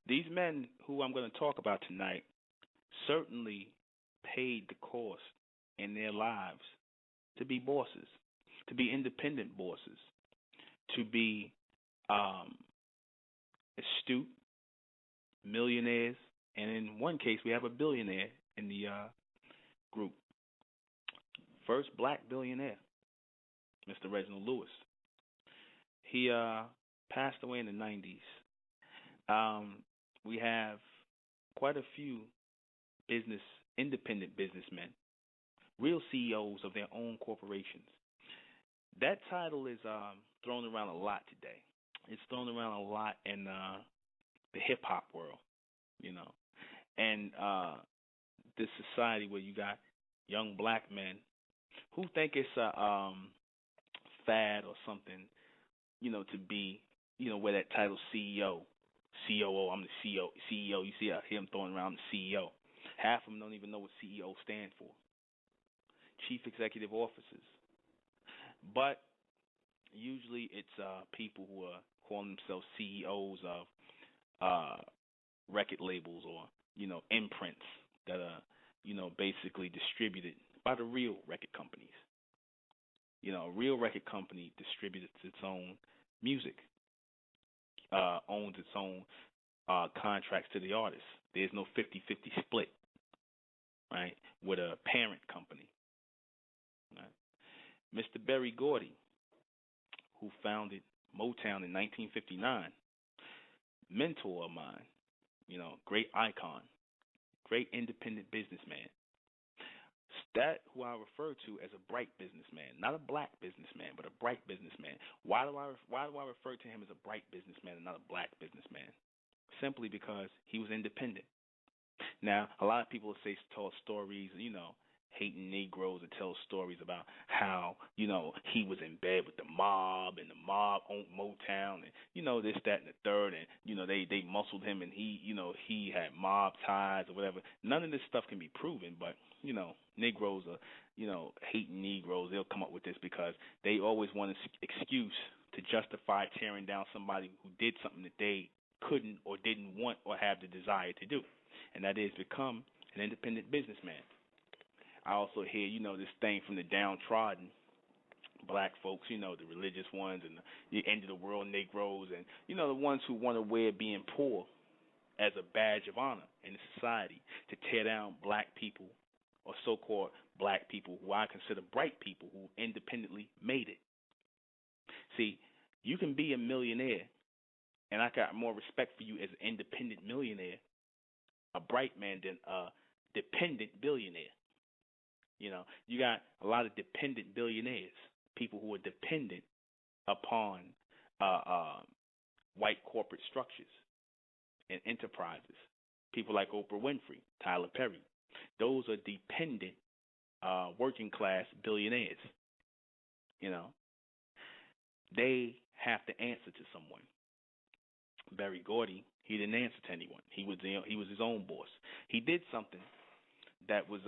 These men who I'm going to talk about tonight certainly paid the cost in their lives to be bosses, to be independent bosses, to be um, astute millionaires, and in one case, we have a billionaire in the group. First black billionaire, Mr. Reginald Lewis. He passed away in the 90s. Um, we have quite a few business, independent businessmen, real CEOs of their own corporations. That title is thrown around a lot today. It's thrown around a lot in the hip hop world, you know, and this society where you got young black men who think it's a fad or something, to be, wear that title CEO, COO. I'm the CEO. CEO. You see, I hear him throwing around the CEO. Half of them don't even know what CEO stands for. Chief Executive Officers. But usually it's people who are calling themselves CEOs of record labels or imprints that are basically distributed by the real record companies. A real record company distributes its own music, owns its own contracts to the artist. There's no 50-50 split, right, with a parent company. Right? Mr. Berry Gordy, who founded Motown in 1959, mentor of mine, great icon, great independent businessman. That who I refer to as a bright businessman, not a black businessman, but a bright businessman. Why do I refer to him as a bright businessman and not a black businessman? Simply because he was independent. Now, a lot of people say tell stories, hating Negroes and tell stories about how, he was in bed with the mob and the mob owned Motown and, this, that, and the third. And, they muscled him and he had mob ties or whatever. None of this stuff can be proven, but, Negroes are, hating Negroes. They'll come up with this because they always want an excuse to justify tearing down somebody who did something that they couldn't or didn't want or have the desire to do. And that is become an independent businessman. I also hear, this thing from the downtrodden black folks, the religious ones and the end of the world Negroes and, the ones who want to wear being poor as a badge of honor in society to tear down black people or so-called black people who I consider bright people who independently made it. See, you can be a millionaire, and I got more respect for you as an independent millionaire, a bright man, than a dependent billionaire. You got a lot of dependent billionaires, people who are dependent upon white corporate structures and enterprises. People like Oprah Winfrey, Tyler Perry. Those are dependent working class billionaires. They have to answer to someone. Berry Gordy, he didn't answer to anyone. He was his own boss. He did something that was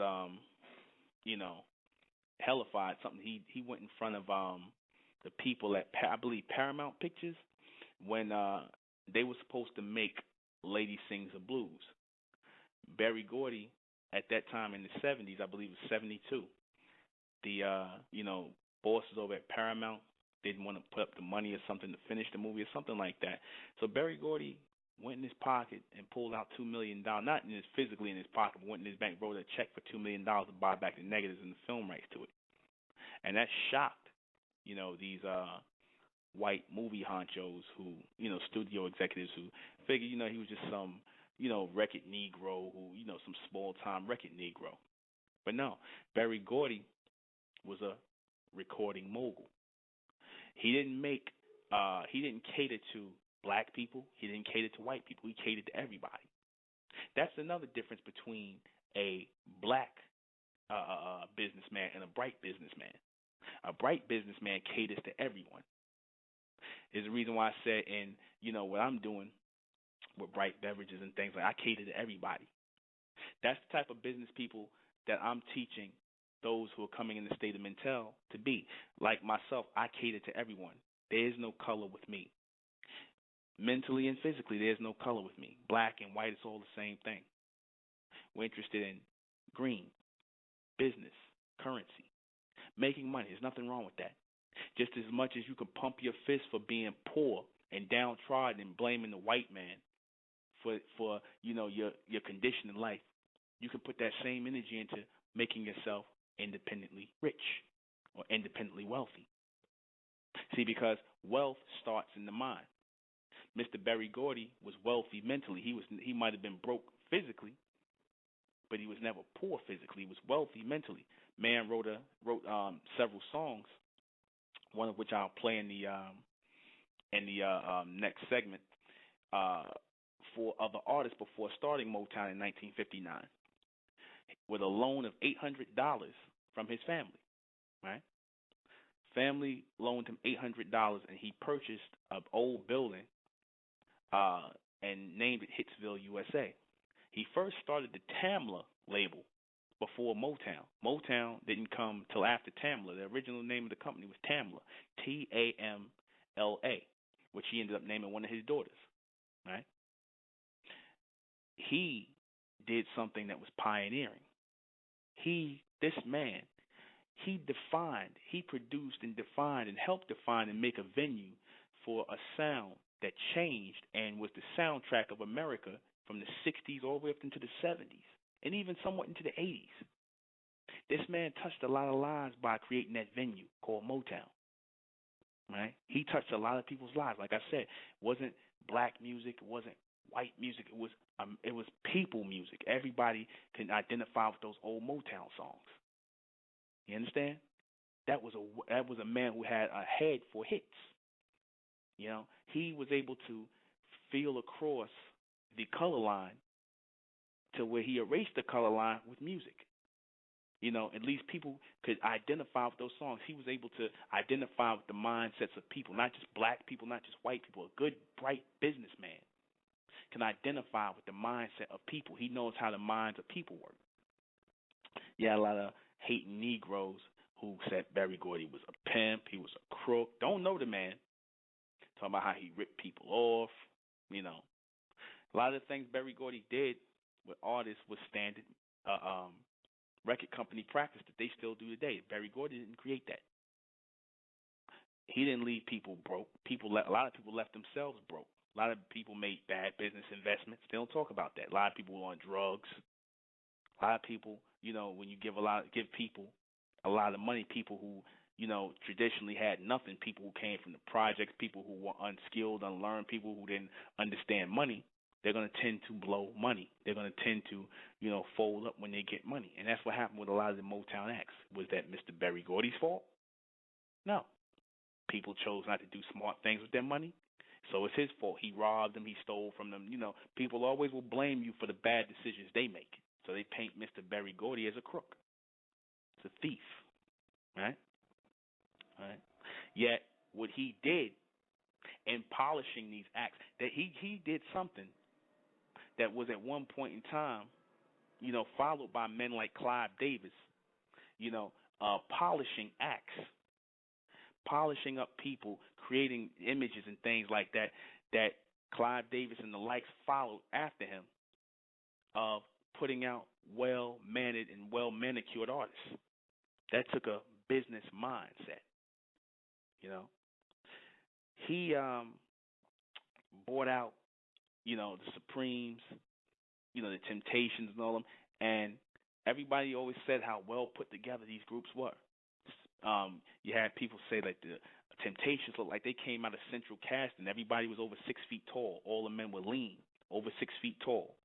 hellified. Something he went in front of the people at I believe Paramount Pictures when they were supposed to make Lady Sings the Blues. Berry Gordy at that time in the 70s, I believe it was 72. The bosses over at Paramount didn't want to put up the money or something to finish the movie or something like that. So Berry Gordy went in his pocket and pulled out $2 million, not physically in his pocket, but went in his bank, wrote a check for $2 million to buy back the negatives and the film rights to it. And that shocked, these white movie honchos who, studio executives who figured, he was just some, record Negro who, some small-time record Negro. But no, Berry Gordy was a recording mogul. He didn't cater to black people. He didn't cater to white people. He catered to everybody. That's another difference between a black businessman and a bright businessman. A bright businessman caters to everyone. Is the reason why I said in, what I'm doing with Bright Beverages and things like I cater to everybody. That's the type of business people that I'm teaching those who are coming in the state of Mentel to be. Like myself, I cater to everyone. There is no color with me. Mentally and physically, there's no color with me. Black and white, it's all the same thing. We're interested in green, business, currency, making money. There's nothing wrong with that. Just as much as you can pump your fist for being poor and downtrodden and blaming the white man for your condition in life, you can put that same energy into making yourself independently rich or independently wealthy. See, because wealth starts in the mind. Mr. Berry Gordy was wealthy mentally. He might have been broke physically, but he was never poor physically. He was wealthy mentally. Man wrote several songs, one of which I'll play in the next segment for other artists before starting Motown in 1959, with a loan of $800 from his family. Right? Family loaned him $800, and he purchased an old building and named it Hitsville, USA. He first started the Tamla label before Motown. Motown didn't come till after Tamla. The original name of the company was Tamla, Tamla, which he ended up naming one of his daughters. Right? He did something that was pioneering. This man, he produced and defined and helped define and make a venue for a sound that changed and was the soundtrack of America from the 60s all the way up into the 70s and even somewhat into the 80s. This man touched a lot of lives by creating that venue called Motown. Right? He touched a lot of people's lives. Like I said, it wasn't black music, it wasn't white music, it was people music. Everybody can identify with those old Motown songs. You understand? That was a man who had a head for hits. You know, he was able to feel across the color line to where he erased the color line with music. You know, at least people could identify with those songs. He was able to identify with the mindsets of people, not just black people, not just white people. A good, bright businessman can identify with the mindset of people. He knows how the minds of people work. Yeah, a lot of hating Negroes who said Berry Gordy was a pimp, he was a crook. Don't know the man. Talking about how he ripped people off, you know. A lot of the things Berry Gordy did with artists was standard record company practice that they still do today. Berry Gordy didn't create that. He didn't leave people broke. A lot of people left themselves broke. A lot of people made bad business investments. They don't talk about that. A lot of people were on drugs. A lot of people, you know, when you give people a lot of money, people who, you know, traditionally had nothing, people who came from the projects, people who were unskilled, unlearned, people who didn't understand money, they're going to tend to blow money. They're going to tend to, you know, fold up when they get money. And that's what happened with a lot of the Motown acts. Was that Mr. Berry Gordy's fault? No. People chose not to do smart things with their money, so it's his fault. He robbed them. He stole from them. You know, people always will blame you for the bad decisions they make. So they paint Mr. Berry Gordy as a crook. It's a thief, right? Right. Yet what he did in polishing these acts, that he did something that was at one point in time, you know, followed by men like Clive Davis, you know, polishing acts, polishing up people, creating images and things like that, that Clive Davis and the likes followed after him, of putting out well-mannered and well-manicured artists. That took a business mindset, you know. He bought out, you know, the Supremes, you know, the Temptations and all them, and everybody always said how well put together these groups were. You had people say that the Temptations looked like they came out of Central Casting. Everybody was over 6 feet tall. All the men were lean, over 6 feet tall.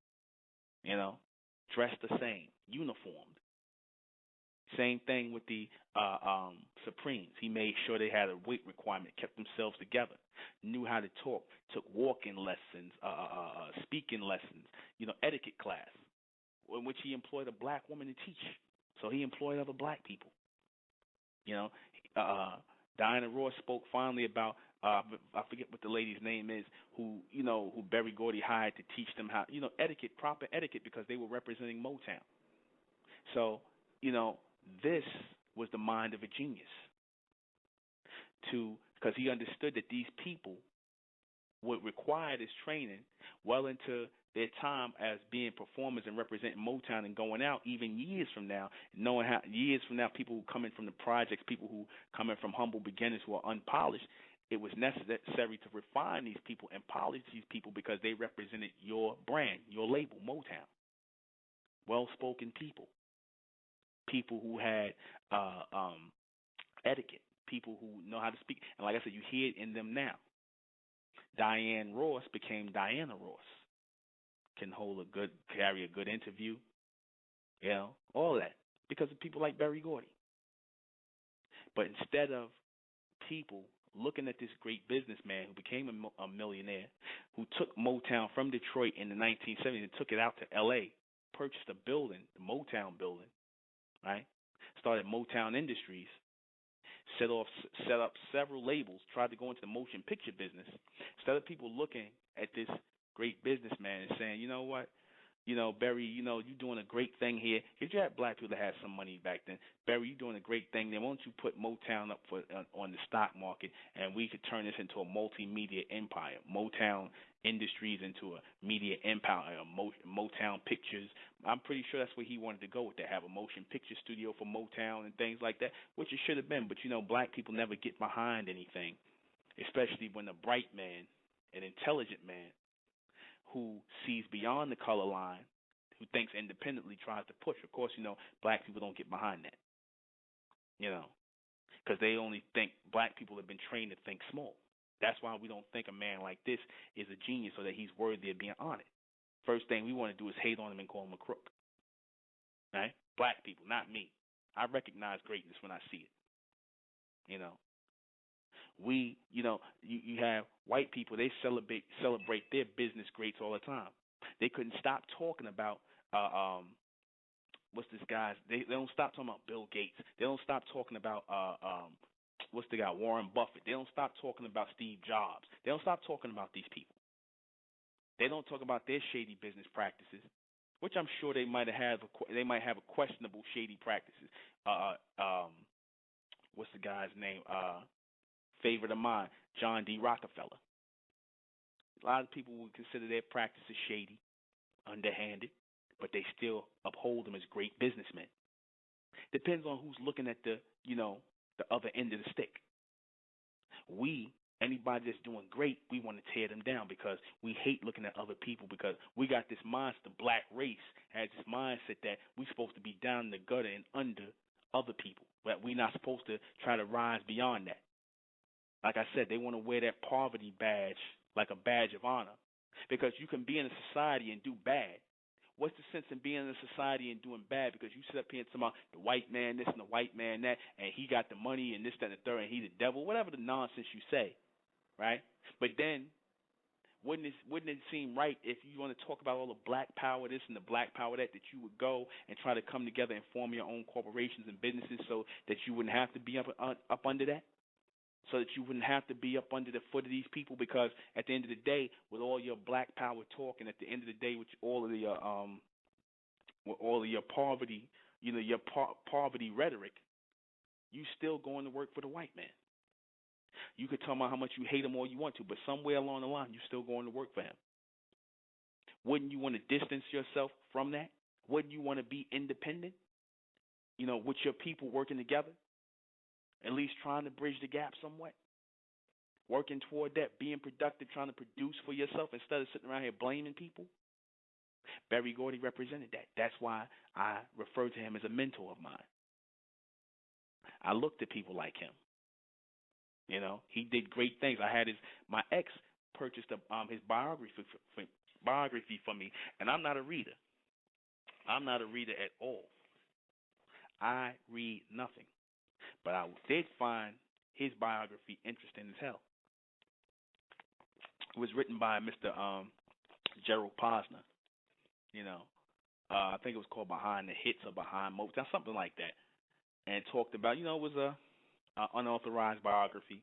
You know, dressed the same, uniformed. Same thing with the Supremes. He made sure they had a weight requirement, kept themselves together, knew how to talk, took walking lessons, speaking lessons, you know, etiquette class, in which he employed a black woman to teach. So he employed other black people. You know, Diana Ross spoke finally about I forget what the lady's name is, who Berry Gordy hired to teach them how, etiquette, proper etiquette, because they were representing Motown. So, you know, this was the mind of a genius, because he understood that these people would require this training well into their time as being performers and representing Motown, and going out even years from now, knowing how years from now, people who coming from the projects, people who coming from humble beginnings who are unpolished. It was necessary to refine these people and polish these people because they represented your brand, your label, Motown. Well-spoken people, people who had etiquette, people who know how to speak. And like I said, you hear it in them now. Diane Ross became Diana Ross. Can carry a good interview, all that, because of people like Berry Gordy. But instead of people looking at this great businessman who became a millionaire, who took Motown from Detroit in the 1970s and took it out to L.A., purchased a building, the Motown building, right? Started Motown Industries, set up several labels, tried to go into the motion picture business. Instead of people looking at this great businessman and saying, you know what, Berry, you're doing a great thing here. Because you had black people that had some money back then. Berry, you're doing a great thing there. Why don't you put Motown up on the stock market, and we could turn this into a multimedia empire, Motown Industries into a media empire, Motown Pictures. I'm pretty sure that's where he wanted to go with that, have a motion picture studio for Motown and things like that, which it should have been. But, black people never get behind anything, especially when a bright man, an intelligent man, who sees beyond the color line, who thinks independently, tries to push. Of course, black people don't get behind that, because they only think, black people have been trained to think small. That's why we don't think a man like this is a genius or that he's worthy of being honored. First thing we want to do is hate on him and call him a crook. Right? Black people, not me. I recognize greatness when I see it. You have white people, they celebrate their business greats all the time. They couldn't stop talking about what's this guy's, they don't stop talking about Bill Gates. They don't stop talking about what's the guy, Warren Buffett. They don't stop talking about Steve Jobs. They don't stop talking about these people. They don't talk about their shady business practices, which I'm sure they might have a questionable shady practices. What's the guy's name? Favorite of mine, John D. Rockefeller. A lot of people would consider their practices shady, underhanded, but they still uphold them as great businessmen. Depends on who's looking at the other end of the stick. Anybody that's doing great, we want to tear them down because we hate looking at other people, because we got this mindset, the black race has this mindset that we're supposed to be down in the gutter and under other people, but we're not supposed to try to rise beyond that. Like I said, they want to wear that poverty badge like a badge of honor, because you can be in a society and do bad. What's the sense in being in a society and doing bad because you sit up here and talk about the white man this and the white man that, and he got the money and this, that, and the third, and he the devil, whatever the nonsense you say, right? But then wouldn't it seem right if you want to talk about all the black power this and the black power that you would go and try to come together and form your own corporations and businesses so that you wouldn't have to be up under that? So that you wouldn't have to be up under the foot of these people, because at the end of the day, with all your black power talk, and at the end of the day, with all of your poverty, your poverty rhetoric, you still going to work for the white man. You could tell me how much you hate him all you want to, but somewhere along the line, you're still going to work for him. Wouldn't you want to distance yourself from that? Wouldn't you want to be independent? With your people working together? At least trying to bridge the gap somewhat. Working toward that, being productive, trying to produce for yourself instead of sitting around here blaming people. Berry Gordy represented that. That's why I refer to him as a mentor of mine. I looked at people like him. He did great things. My ex purchased his biography for me, and I'm not a reader. I'm not a reader at all. I read nothing. But I did find his biography interesting as hell. It was written by Mr. Gerald Posner. I think it was called Behind the Hits or Behind Motown, something like that. And talked about, it was a unauthorized biography.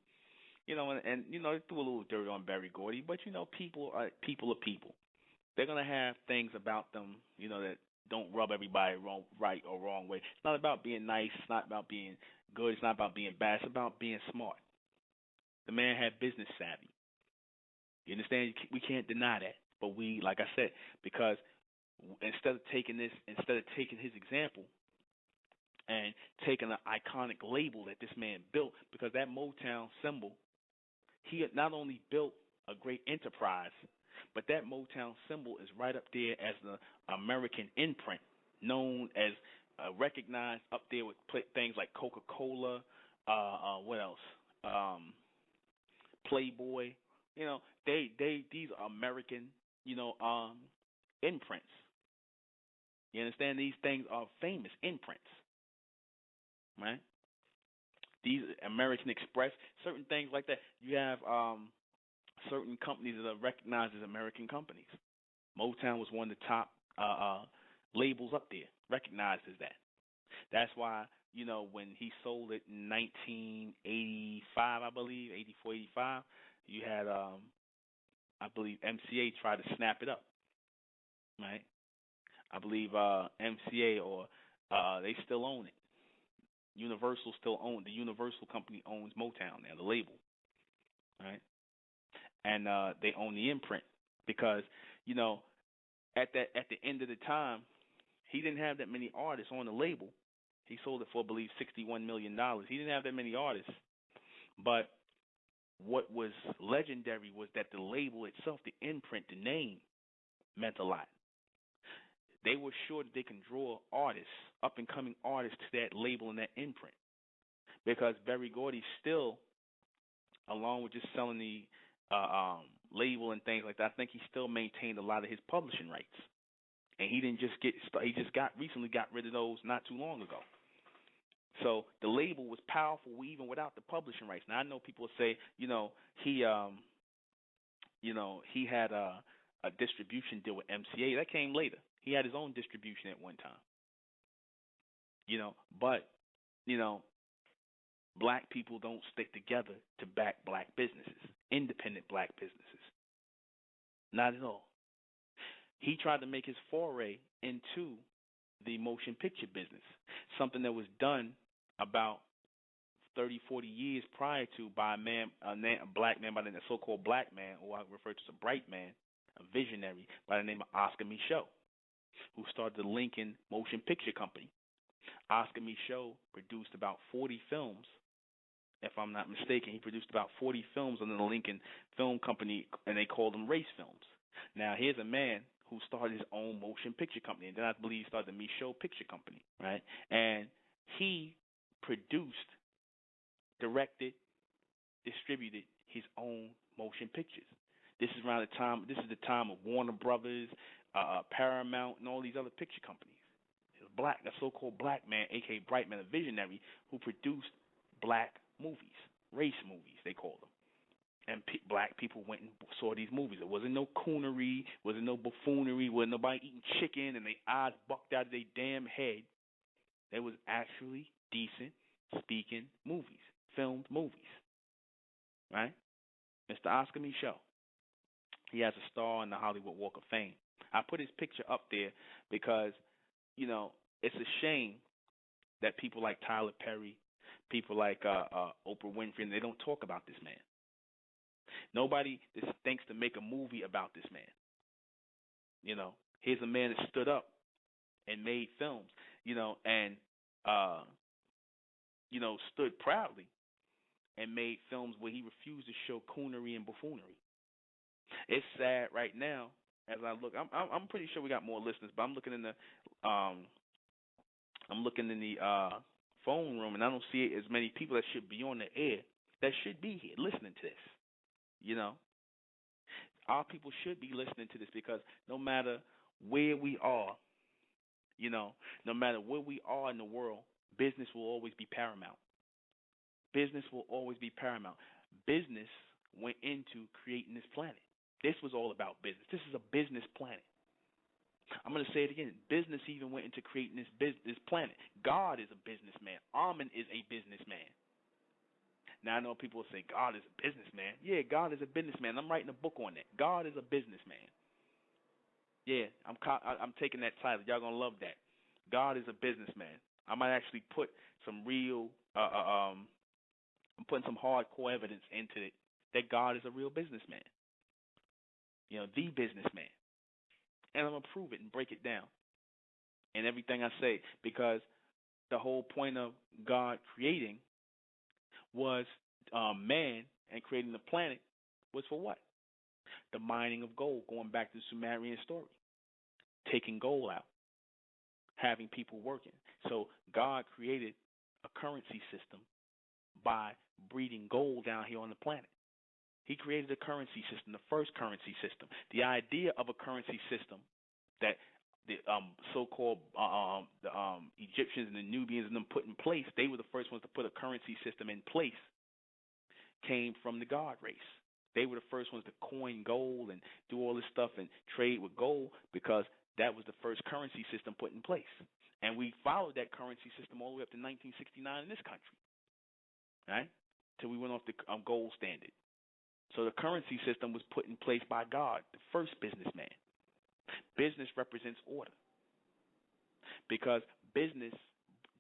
and they threw a little dirt on Berry Gordy, but people are people. They're gonna have things about them, that don't rub everybody wrong, right or wrong way. It's not about being nice. It's not about being good. It's not about being bad. It's about being smart. The man had business savvy. You understand? We can't deny that. But we, like I said, because instead of taking his example and taking an iconic label that this man built, because that Motown symbol, he had not only built a great enterprise, but that Motown symbol is right up there as the American imprint, known as recognized up there with things like Coca-Cola, what else? Playboy. These are American, imprints. You understand? These things are famous imprints, right? These American Express, certain things like that. You have certain companies that are recognized as American companies. Motown was one of the top labels up there, recognized as that. That's why, when he sold it in 1985, I believe, 84, 85, you had, I believe, MCA try to snap it up, right? I believe MCA or they still own it. Universal still the Universal company owns Motown now, the label, right? And they own the imprint because at the end of the time, he didn't have that many artists on the label. He sold it for, I believe, $61 million. He didn't have that many artists, but what was legendary was that the label itself, the imprint, the name, meant a lot. They were sure that they can draw artists, up and coming artists, to that label and that imprint, because Berry Gordy still, along with just selling the label and things like that, I think he still maintained a lot of his publishing rights, and he didn't just recently got rid of those not too long ago. So the label was powerful even without the publishing rights. Now I know people say, he had a distribution deal with MCA that came later. He had his own distribution at one time. But black people don't stick together to back black businesses, independent black businesses. Not at all. He tried to make his foray into the motion picture business, something that was done about 30, 40 years prior to by a black man by the name, a so-called black man, or I refer to as a bright man, a visionary by the name of Oscar Micheaux, who started the Lincoln Motion Picture Company. Oscar Micheaux produced about 40 films. If I'm not mistaken, he produced about 40 films under the Lincoln Film Company, and they called them race films. Now, here's a man who started his own motion picture company, and then I believe he started the Micheaux Picture Company, right? And he produced, directed, distributed his own motion pictures. This is the time of Warner Brothers, Paramount, and all these other picture companies. A so-called black man, aka bright man, a visionary, who produced black movies, race movies, they called them. And black people went and saw these movies. It wasn't no coonery, wasn't no buffoonery, wasn't nobody eating chicken and their eyes bucked out of their damn head. They was actually decent speaking movies, filmed movies, right? Mr. Oscar Micheaux, he has a star on the Hollywood Walk of Fame. I put his picture up there because, it's a shame that people like Tyler Perry, people like Oprah Winfrey, they don't talk about this man. Nobody thinks to make a movie about this man. Here's a man that stood up and made films, and stood proudly and made films where he refused to show coonery and buffoonery. It's sad right now as I look. I'm pretty sure we got more listeners, but I'm looking in the phone room, and I don't see as many people that should be on the air that should be here listening to this. Our people should be listening to this because no matter where we are, no matter where we are in the world, business will always be paramount. Business will always be paramount. Business went into creating this planet. This was all about business. This is a business planet. I'm going to say it again. Business even went into creating this planet. God is a businessman. Amen is a businessman. Now I know people say God is a businessman. Yeah, God is a businessman. I'm writing a book on that. God is a businessman. Yeah, I'm taking that title. Y'all gonna love that. God is a businessman. I might actually put some real I'm putting some hardcore evidence into it that God is a real businessman. You know, the businessman. And I'm gonna prove it and break it down in everything I say, because the whole point of God creating was man, and creating the planet was for what? The mining of gold, going back to the Sumerian story, taking gold out, having people working. So God created a currency system by breeding gold down here on the planet. He created a currency system, the first currency system. The idea of a currency system that the so-called the Egyptians and the Nubians and them put in place, they were the first ones to put a currency system in place, came from the God race. They were the first ones to coin gold and do all this stuff and trade with gold, because that was the first currency system put in place. And we followed that currency system all the way up to 1969 in this country, right? Till we went off the gold standard. So the currency system was put in place by God, the first businessman. Business represents order, because business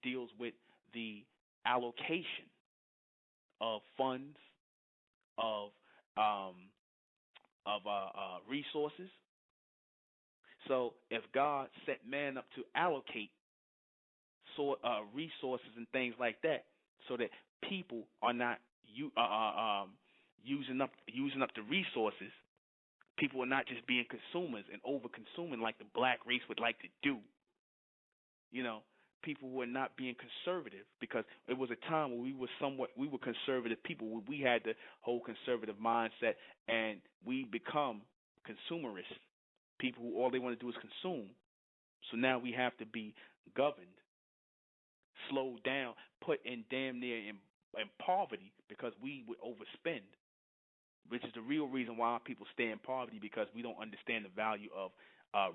deals with the allocation of funds, of resources. So if God set man up to allocate resources and things like that, so that people are not using up the resources, people are not just being consumers and over consuming like the black race would like to do. You know, people who are not being conservative, because it was a time when we were conservative people. We had the whole conservative mindset, and we become consumerists, people who all they want to do is consume. So now we have to be governed, slowed down, put in damn near in poverty, because we would overspend, which is the real reason why people stay in poverty, because we don't understand the value of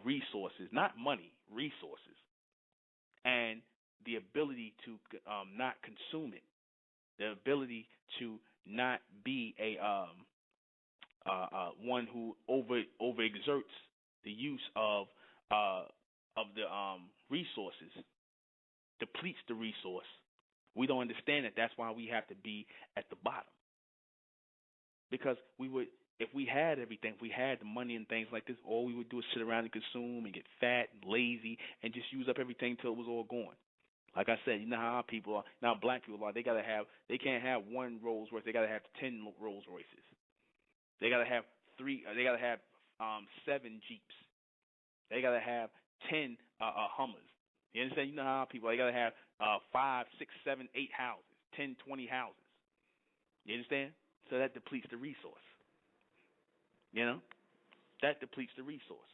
resources, not money, resources, and the ability to not consume it, the ability to not be a one who overexerts the use of the resources, depletes the resource. We don't understand that. That's why we have to be at the bottom, because if we had everything, if we had the money and things like this, all we would do is sit around and consume and get fat and lazy and just use up everything till it was all gone. Like I said, you know how our people are now. Black people are. They can't have one Rolls Royce. They gotta have 10 Rolls Royces. They gotta have 3. They gotta have 7 Jeeps. They gotta have 10 Hummers. You understand? You know how our people are. They gotta have 5, 6, 7, 8 houses, 10, 20 houses. You understand? So that depletes the resource. You know, that depletes the resource.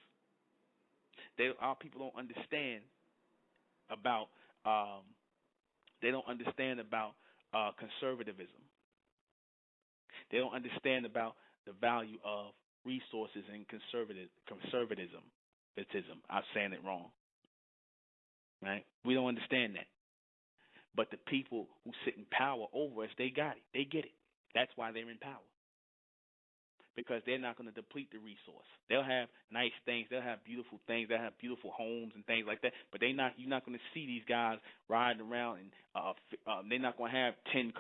Our people don't understand about. They don't understand about conservatism. They don't understand about the value of resources and conservatism. I'm saying it wrong. Right? We don't understand that. But the people who sit in power over us, they got it. They get it. That's why they're in power. Because they're not going to deplete the resource. They'll have nice things. They'll have beautiful things. They'll have beautiful homes and things like that. But you're not going to see these guys riding around, and they're not going to have 10,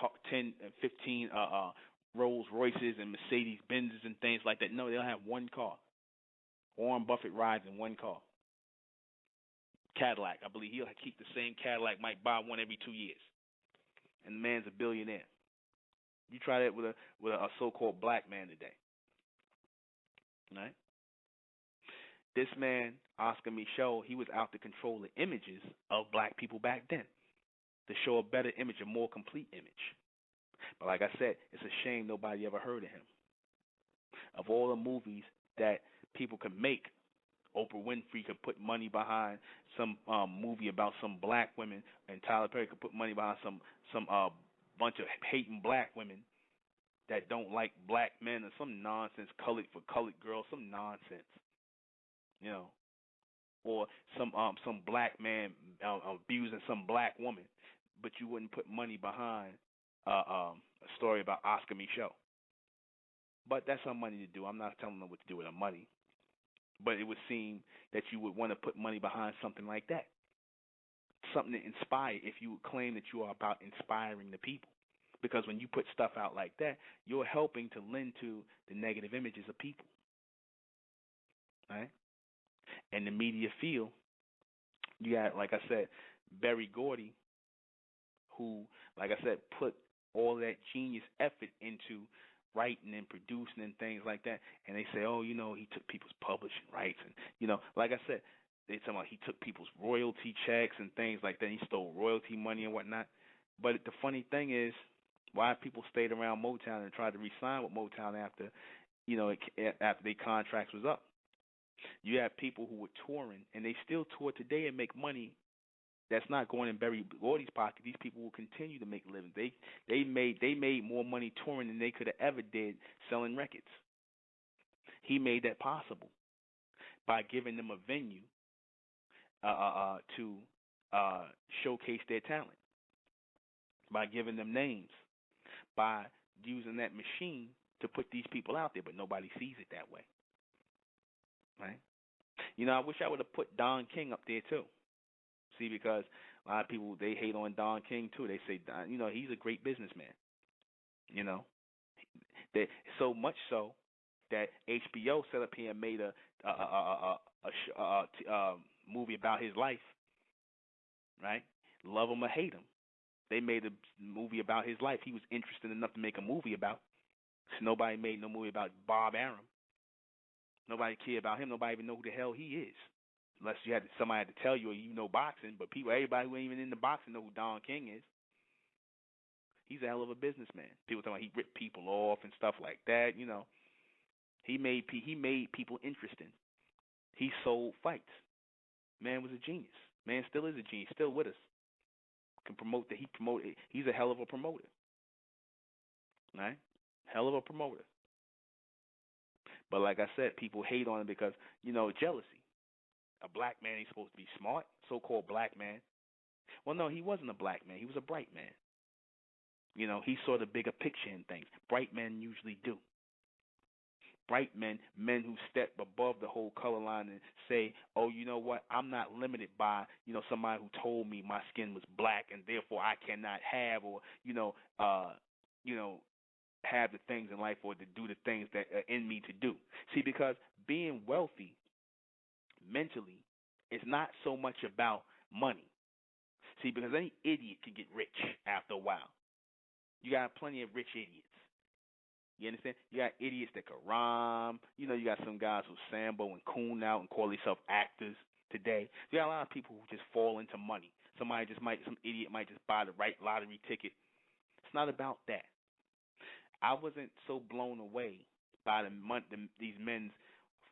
15 Rolls Royces and Mercedes Benzes and things like that. No, they'll have one car. Warren Buffett rides in one car. Cadillac. I believe he'll keep the same Cadillac, might buy one every 2 years. And the man's a billionaire. You try that with a so-called black man today. Right? This man, Oscar Micheaux, he was out to control the images of black people back then, to show a better image, a more complete image. But like I said, it's a shame nobody ever heard of him. Of all the movies that people could make, Oprah Winfrey could put money behind some movie about some black women, and Tyler Perry could put money behind some bunch of hating black women that don't like black men, or some nonsense, colored for colored girls, some nonsense, you know, or some black man abusing some black woman, but you wouldn't put money behind a story about Oscar Micheaux. But that's her money to do. I'm not telling her what to do with her money. But it would seem that you would want to put money behind something like that, something to inspire. If you would claim that you are about inspiring the people, because when you put stuff out like that, you're helping to lend to the negative images of people, right? And the media feel you got, like I said, Berry Gordy, who, like I said, put all that genius effort into writing and producing and things like that, and they say, oh, he took people's publishing rights, and like I said, they talking about he took people's royalty checks and things like that. He stole royalty money and whatnot. But the funny thing is, why people stayed around Motown and tried to re-sign with Motown after, after their contracts was up. You have people who were touring, and they still tour today and make money that's not going in Berry Gordy's pocket. These people will continue to make livings. They made more money touring than they could have ever did selling records. He made that possible by giving them a venue to showcase their talent, by giving them names, by using that machine to put these people out there. But nobody sees it that way, right? I wish I would have put Don King up there too. See, because a lot of people, they hate on Don King too. They say, he's a great businessman. That so much so that HBO set up here and made a movie about his life. Right? Love him or hate him, they made a movie about his life. He was interested enough to make a movie about. So nobody made no movie about Bob Arum. Nobody cared about him. Nobody even know who the hell he is. Unless somebody had to tell you or boxing, but everybody who ain't even into boxing know who Don King is. He's a hell of a businessman. People talking about he ripped people off and stuff like that. He made people interesting. He sold fights. Man was a genius. Man still is a genius. Still with us. Can promote that. He's a hell of a promoter. Right? Hell of a promoter. But like I said, people hate on him because jealousy. A black man ain't supposed to be smart, so-called black man. Well, no, he wasn't a black man. He was a bright man. He saw the bigger picture in things. Bright men usually do. Bright men who step above the whole color line and say, oh, you know what, I'm not limited by, somebody who told me my skin was black and therefore I cannot have or, have the things in life or to do the things that are in me to do. See, because being wealthy mentally is not so much about money. See, because any idiot can get rich after a while. You got plenty of rich idiots. You understand? You got idiots that can rhyme. You got some guys who sambo and coon out and call themselves actors today. You got a lot of people who just fall into money. Some idiot might just buy the right lottery ticket. It's not about that. I wasn't so blown away by these men's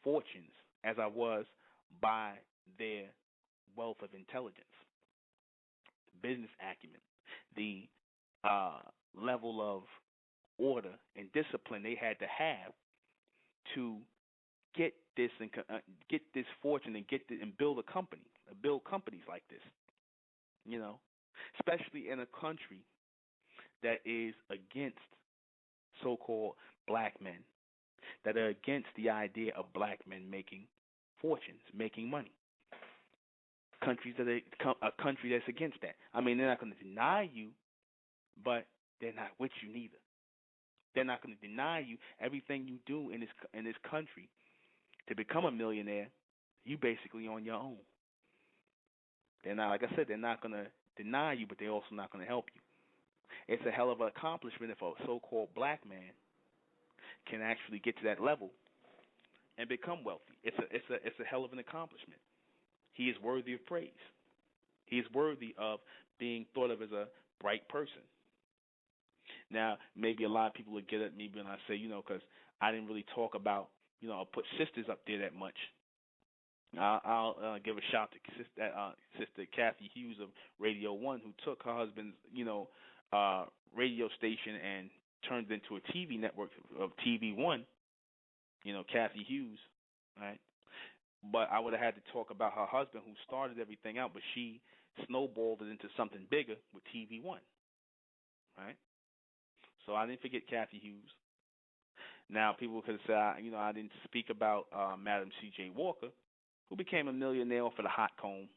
fortunes as I was by their wealth of intelligence, business acumen, the level of order and discipline they had to have to get this and get this fortune and and build a company, build companies like this. Especially in a country that is against so-called black men, that are against the idea of black men making fortunes, making money. A country that's against that. I mean, they're not going to deny you, but they're not with you neither. They're not going to deny you everything you do in this country to become a millionaire. You basically on your own. They're not, like I said, they're not going to deny you, but they're also not going to help you. It's a hell of an accomplishment if a so-called black man can actually get to that level and become wealthy. It's a hell of an accomplishment. He is worthy of praise. He is worthy of being thought of as a bright person. Now, maybe a lot of people would get at me when I say, because I didn't really talk about, I'll put sisters up there that much. I'll give a shout to Sister Kathy Hughes of Radio 1, who took her husband's, radio station and turned it into a TV network of TV One. Kathy Hughes, right? But I would have had to talk about her husband, who started everything out, but she snowballed it into something bigger with TV One, right? So I didn't forget Kathy Hughes. Now people could say, I didn't speak about Madam C.J. Walker, who became a millionaire for the hot comb.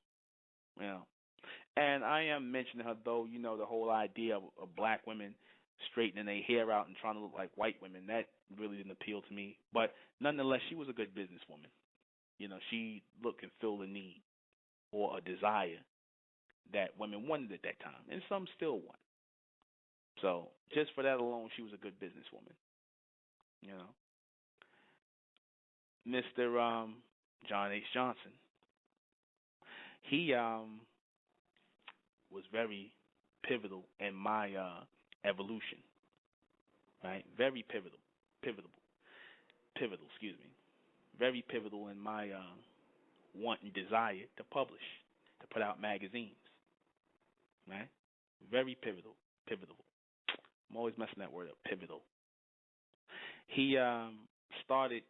You know, and I am mentioning her though. The whole idea of black women straightening their hair out and trying to look like white women, that really didn't appeal to me. But nonetheless, she was a good businesswoman. She looked and filled a need or a desire that women wanted at that time, and some still want. So just for that alone, she was a good businesswoman. You know, Mr. John H. Johnson, he was very pivotal in my evolution. Right, very pivotal. Excuse me, very pivotal in my want and desire to publish, to put out magazines. Right, very pivotal. I'm always messing that word up, pivotal. He started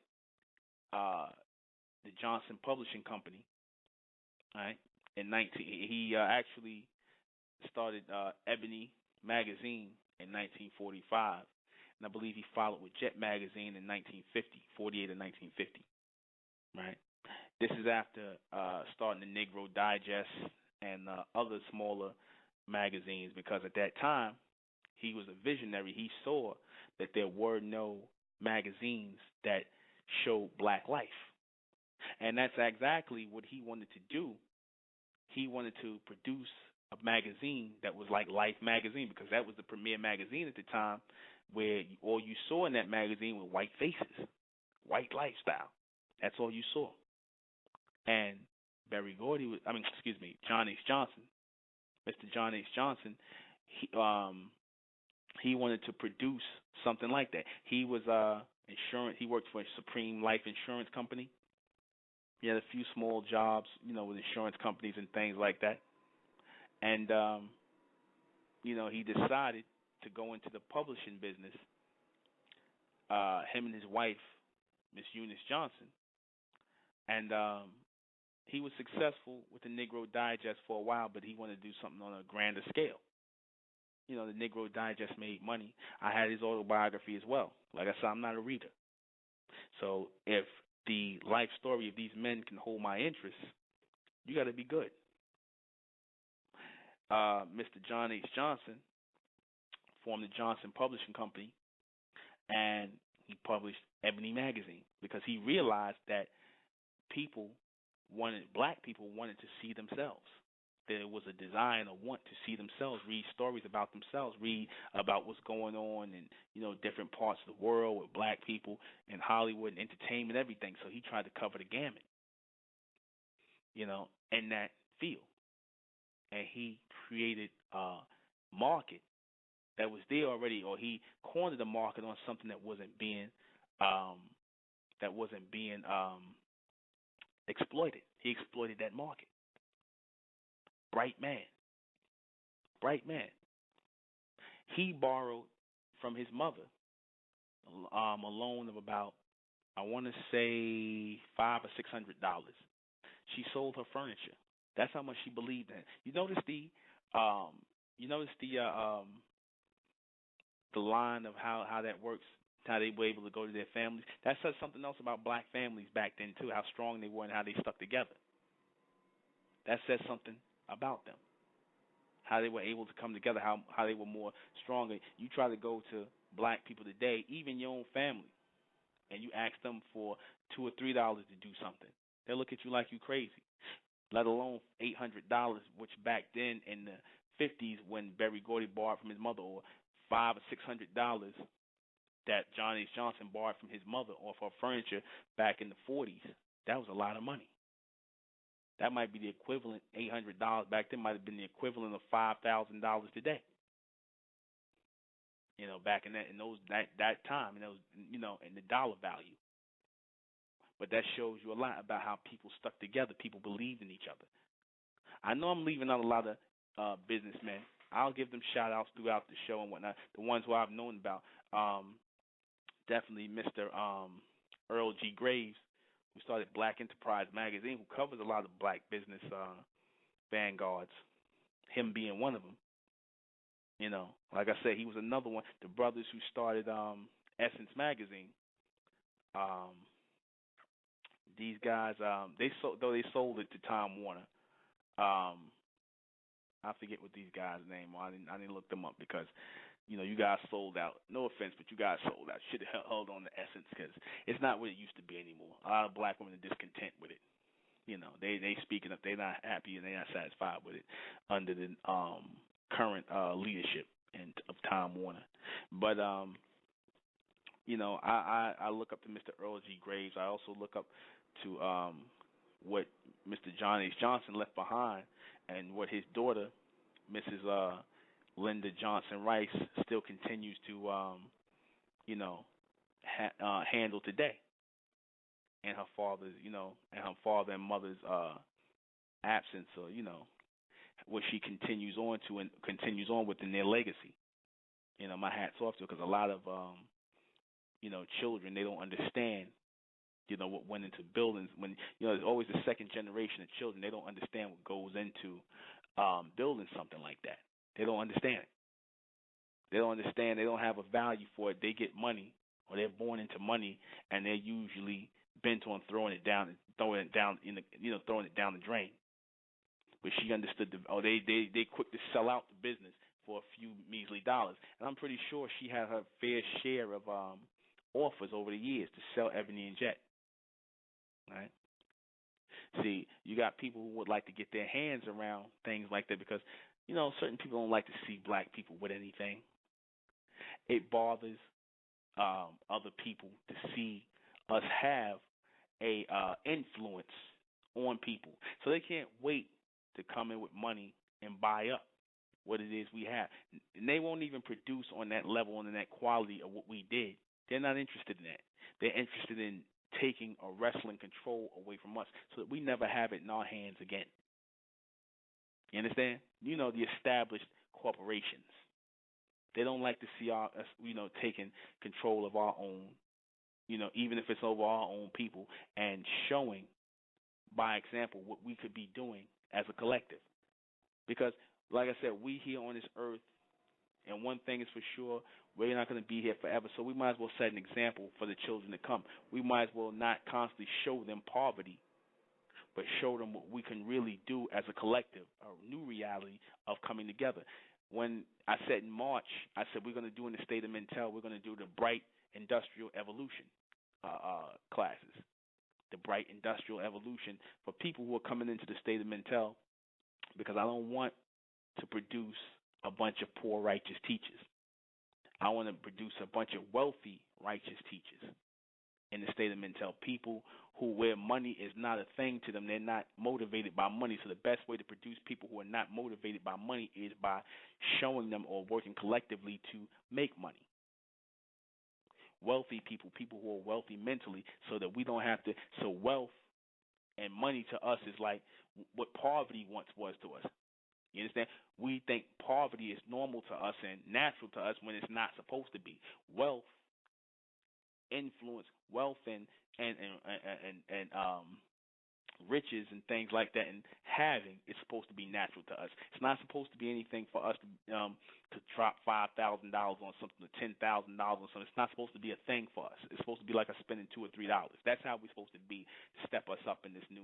the Johnson Publishing Company, right? In 19, he actually started Ebony Magazine in 1945, and I believe he followed with Jet Magazine in 1950, 48 and 1950, right? This is after starting the Negro Digest and other smaller magazines, because at that time he was a visionary. He saw that there were no magazines that showed black life. And that's exactly what he wanted to do. He wanted to produce a magazine that was like Life magazine, because that was the premier magazine at the time, where all you saw in that magazine were white faces, white lifestyle. That's all you saw. And John H. Johnson, Mr. John H. Johnson, he wanted to produce something like that. He was insurance. He worked for a Supreme Life Insurance Company. He had a few small jobs, with insurance companies and things like that. And he decided to go into the publishing business. Him and his wife, Miss Eunice Johnson, and he was successful with the Negro Digest for a while, but he wanted to do something on a grander scale. The Negro Digest made money. I had his autobiography as well. Like I said, I'm not a reader. So if the life story of these men can hold my interest, you got to be good. Mr. John H. Johnson formed the Johnson Publishing Company, and he published Ebony Magazine, because he realized that black people wanted to see themselves. There was a desire and a want to see themselves, read stories about themselves, read about what's going on in, different parts of the world with black people in Hollywood and entertainment, everything. So he tried to cover the gamut, in that field. And he created a market that was there already, or he cornered the market on something that wasn't being exploited. He exploited that market. Bright man. He borrowed from his mother a loan of about, I want to say, $500 or $600. She sold her furniture. That's how much she believed in. You notice the line of how that works, how they were able to go to their families. That says something else about black families back then too, how strong they were and how they stuck together. That says something about them, how they were able to come together, how they were more stronger. You try to go to black people today, even your own family, and you ask them for $2 or $3 to do something, they'll look at you like you crazy. Let alone $800, which back then in the 50s, when Berry Gordy borrowed from his mother, or $500 or $600 that John H. Johnson borrowed from his mother off her furniture back in the 40s, that was a lot of money. That might be the equivalent, $800 back then might have been the equivalent of $5,000 today. Back in that time, and those, in the dollar value. But that shows you a lot about how people stuck together. People believed in each other. I know I'm leaving out a lot of businessmen. I'll give them shout outs throughout the show and whatnot. The ones who I've known about, definitely Mr. Earl G. Graves, who started Black Enterprise Magazine, who covers a lot of black business vanguards, him being one of them. Like I said, he was another one. The brothers who started Essence magazine. Um, these guys, they sold it to Time Warner. Um, I forget what these guys' name are. I didn't look them up because you guys sold out. No offense, but you guys sold out. Should have held on to Essence because it's not what it used to be anymore. A lot of black women are discontent with it. They speaking up. They're not happy and they're not satisfied with it under the current leadership and of Time Warner. But I look up to Mr. Earl G. Graves. I also look up to what Mr. John H. Johnson left behind and what his daughter, Mrs. Lyndon Johnson Rice, still continues to handle today. And her father's, and her father and mother's absence, or what she continues on to and continues on within their legacy. My hat's off to her because a lot of children, they don't understand what went into buildings. When there's always the second generation of children, they don't understand what goes into building something like that. They don't understand it. They don't understand. They don't have a value for it. They get money, or they're born into money, and they're usually bent on throwing it down throwing it down the drain. But she understood they quick to sell out the business for a few measly dollars, and I'm pretty sure she had her fair share of offers over the years to sell Ebony and Jet. Right? See, you got people who would like to get their hands around things like that because certain people don't like to see black people with anything. It bothers other people to see us have a influence on people, so they can't wait to come in with money and buy up what it is we have. And they won't even produce on that level and in that quality of what we did. They're not interested in that. They're interested in taking or wrestling control away from us so that we never have it in our hands again. You understand? The established corporations. They don't like to see us, taking control of our own, even if it's over our own people, and showing by example what we could be doing as a collective. Because, like I said, we here on this earth, and one thing is for sure, we're not going to be here forever, so we might as well set an example for the children to come. We might as well not constantly show them poverty, but show them what we can really do as a collective, a new reality of coming together. When I said in March, I said we're going to do in the state of Mintel, we're going to do the Bright Industrial Evolution classes. The Bright Industrial Evolution for people who are coming into the state of Mintel, because I don't want to produce a bunch of poor righteous teachers. I want to produce a bunch of wealthy righteous teachers in the state of Mintel, people where money is not a thing to them. They're not motivated by money. So the best way to produce people who are not motivated by money is by showing them or working collectively to make money. Wealthy people, people who are wealthy mentally, so that we don't have to. So wealth and money to us is like what poverty once was to us. You understand? We think poverty is normal to us and natural to us when it's not supposed to be. Wealth, influence, wealth and riches and things like that, and having is supposed to be natural to us. It's not supposed to be anything for us to drop $5,000 on something or $10,000 on something. It's not supposed to be a thing for us. It's supposed to be like us spending $2 or $3. That's how we're supposed to be to step us up in this new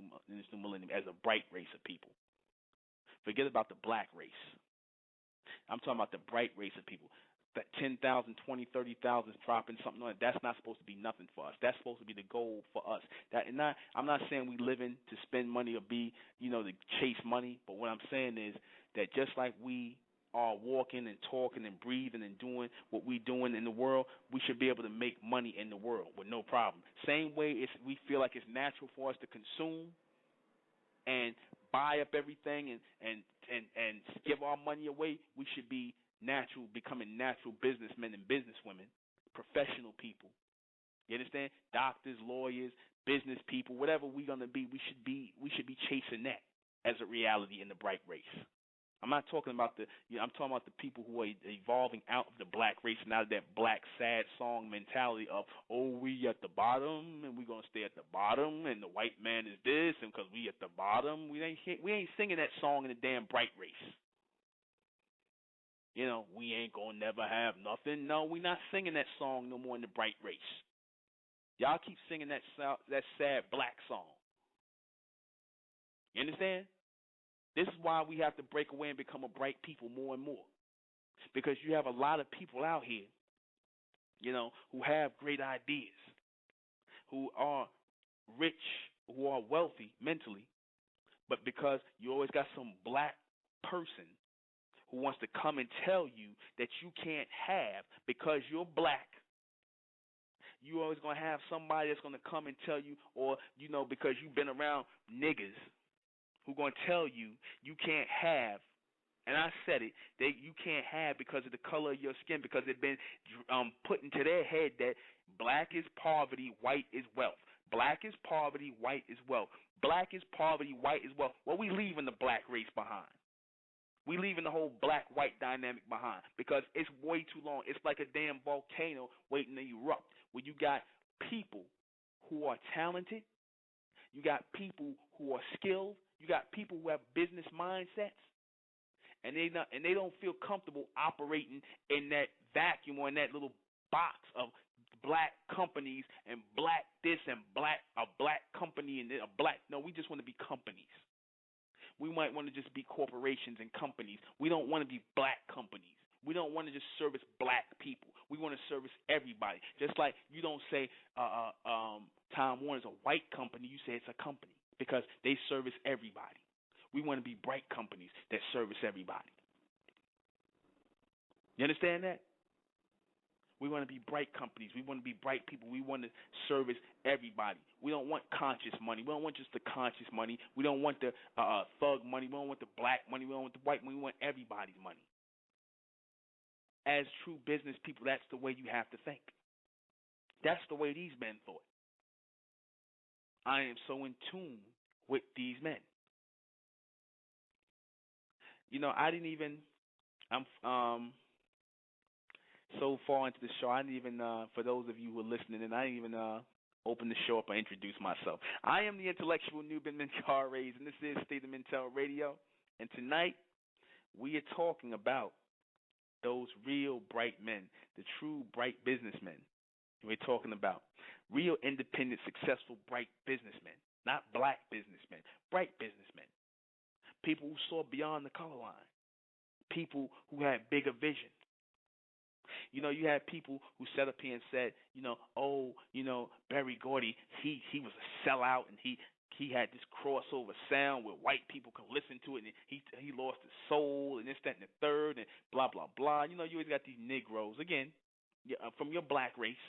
millennium as a bright race of people. Forget about the black race. I'm talking about the bright race of people. That 10,000, 20, 30,000 dropping something on it, that's not supposed to be nothing for us. That's supposed to be the goal for us. I'm not saying we live in to spend money or be, to chase money, but what I'm saying is that just like we are walking and talking and breathing and doing what we're doing in the world, we should be able to make money in the world with no problem. Same way we feel like it's natural for us to consume and buy up everything and give our money away, we should be becoming natural businessmen and businesswomen, professional people. You understand? Doctors, lawyers, business people, whatever we're gonna be, we should be chasing that as a reality in the bright race. I'm not talking about I'm talking about the people who are evolving out of the black race and out of that black sad song mentality of, we at the bottom and we're gonna stay at the bottom and the white man is this and because we at the bottom, we ain't singing that song in the damn bright race. We ain't gonna never have nothing. No, we not singing that song no more in the bright race. Y'all keep singing that sad black song. You understand? This is why we have to break away and become a bright people more and more. Because you have a lot of people out here, who have great ideas, who are rich, who are wealthy mentally, but because you always got some black person who wants to come and tell you that you can't have because you're black, you always going to have somebody that's going to come and tell you, or, because you've been around niggas who going to tell you you can't have. And I said it, you can't have because of the color of your skin, because it's been put into their head that black is poverty, white is wealth. Black is poverty, white is wealth. Black is poverty, white is wealth. Well, we leaving the black race behind. We leaving the whole black-white dynamic behind because it's way too long. It's like a damn volcano waiting to erupt, where you got people who are talented, you got people who are skilled, you got people who have business mindsets, and they don't feel comfortable operating in that vacuum or in that little box of black companies and black this and a black company and a black. No, we just want to be companies. We might want to just be corporations and companies. We don't want to be black companies. We don't want to just service black people. We want to service everybody. Just like you don't say Time Warner's a white company, you say it's a company because they service everybody. We want to be bright companies that service everybody. You understand that? We want to be bright companies. We want to be bright people. We want to service everybody. We don't want conscious money. We don't want just the conscious money. We don't want the thug money. We don't want the black money. We don't want the white money. We want everybody's money. As true business people, that's the way you have to think. That's the way these men thought. I am so in tune with these men. I'm so far into the show, I didn't even, for those of you who are listening, and I didn't even open the show up or introduce myself. I am the intellectual Nuben Mental Rays, and this is State of Mental Radio. And tonight, we are talking about those real bright men, the true bright businessmen. We're talking about real independent, successful, bright businessmen, not black businessmen, bright businessmen. People who saw beyond the color line. People who had bigger vision. You had people who sat up here and said, Berry Gordy, he was a sellout and he had this crossover sound where white people could listen to it and he lost his soul and this, that, and the third and blah, blah, blah. You always got these Negroes, again, from your black race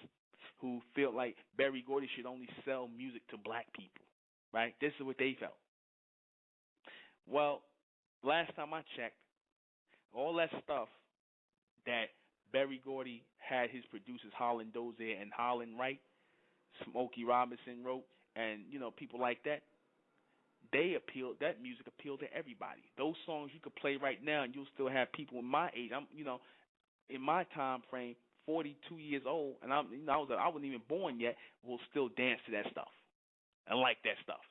who feel like Berry Gordy should only sell music to black people, right? This is what they felt. Well, last time I checked, all that stuff that Berry Gordy had his producers Holland Dozier and Holland Wright, Smokey Robinson wrote, and people like that. That music appealed to everybody. Those songs you could play right now, and you'll still have people in my age. In my time frame, 42 years old, and I wasn't even born yet. Will still dance to that stuff and like that stuff.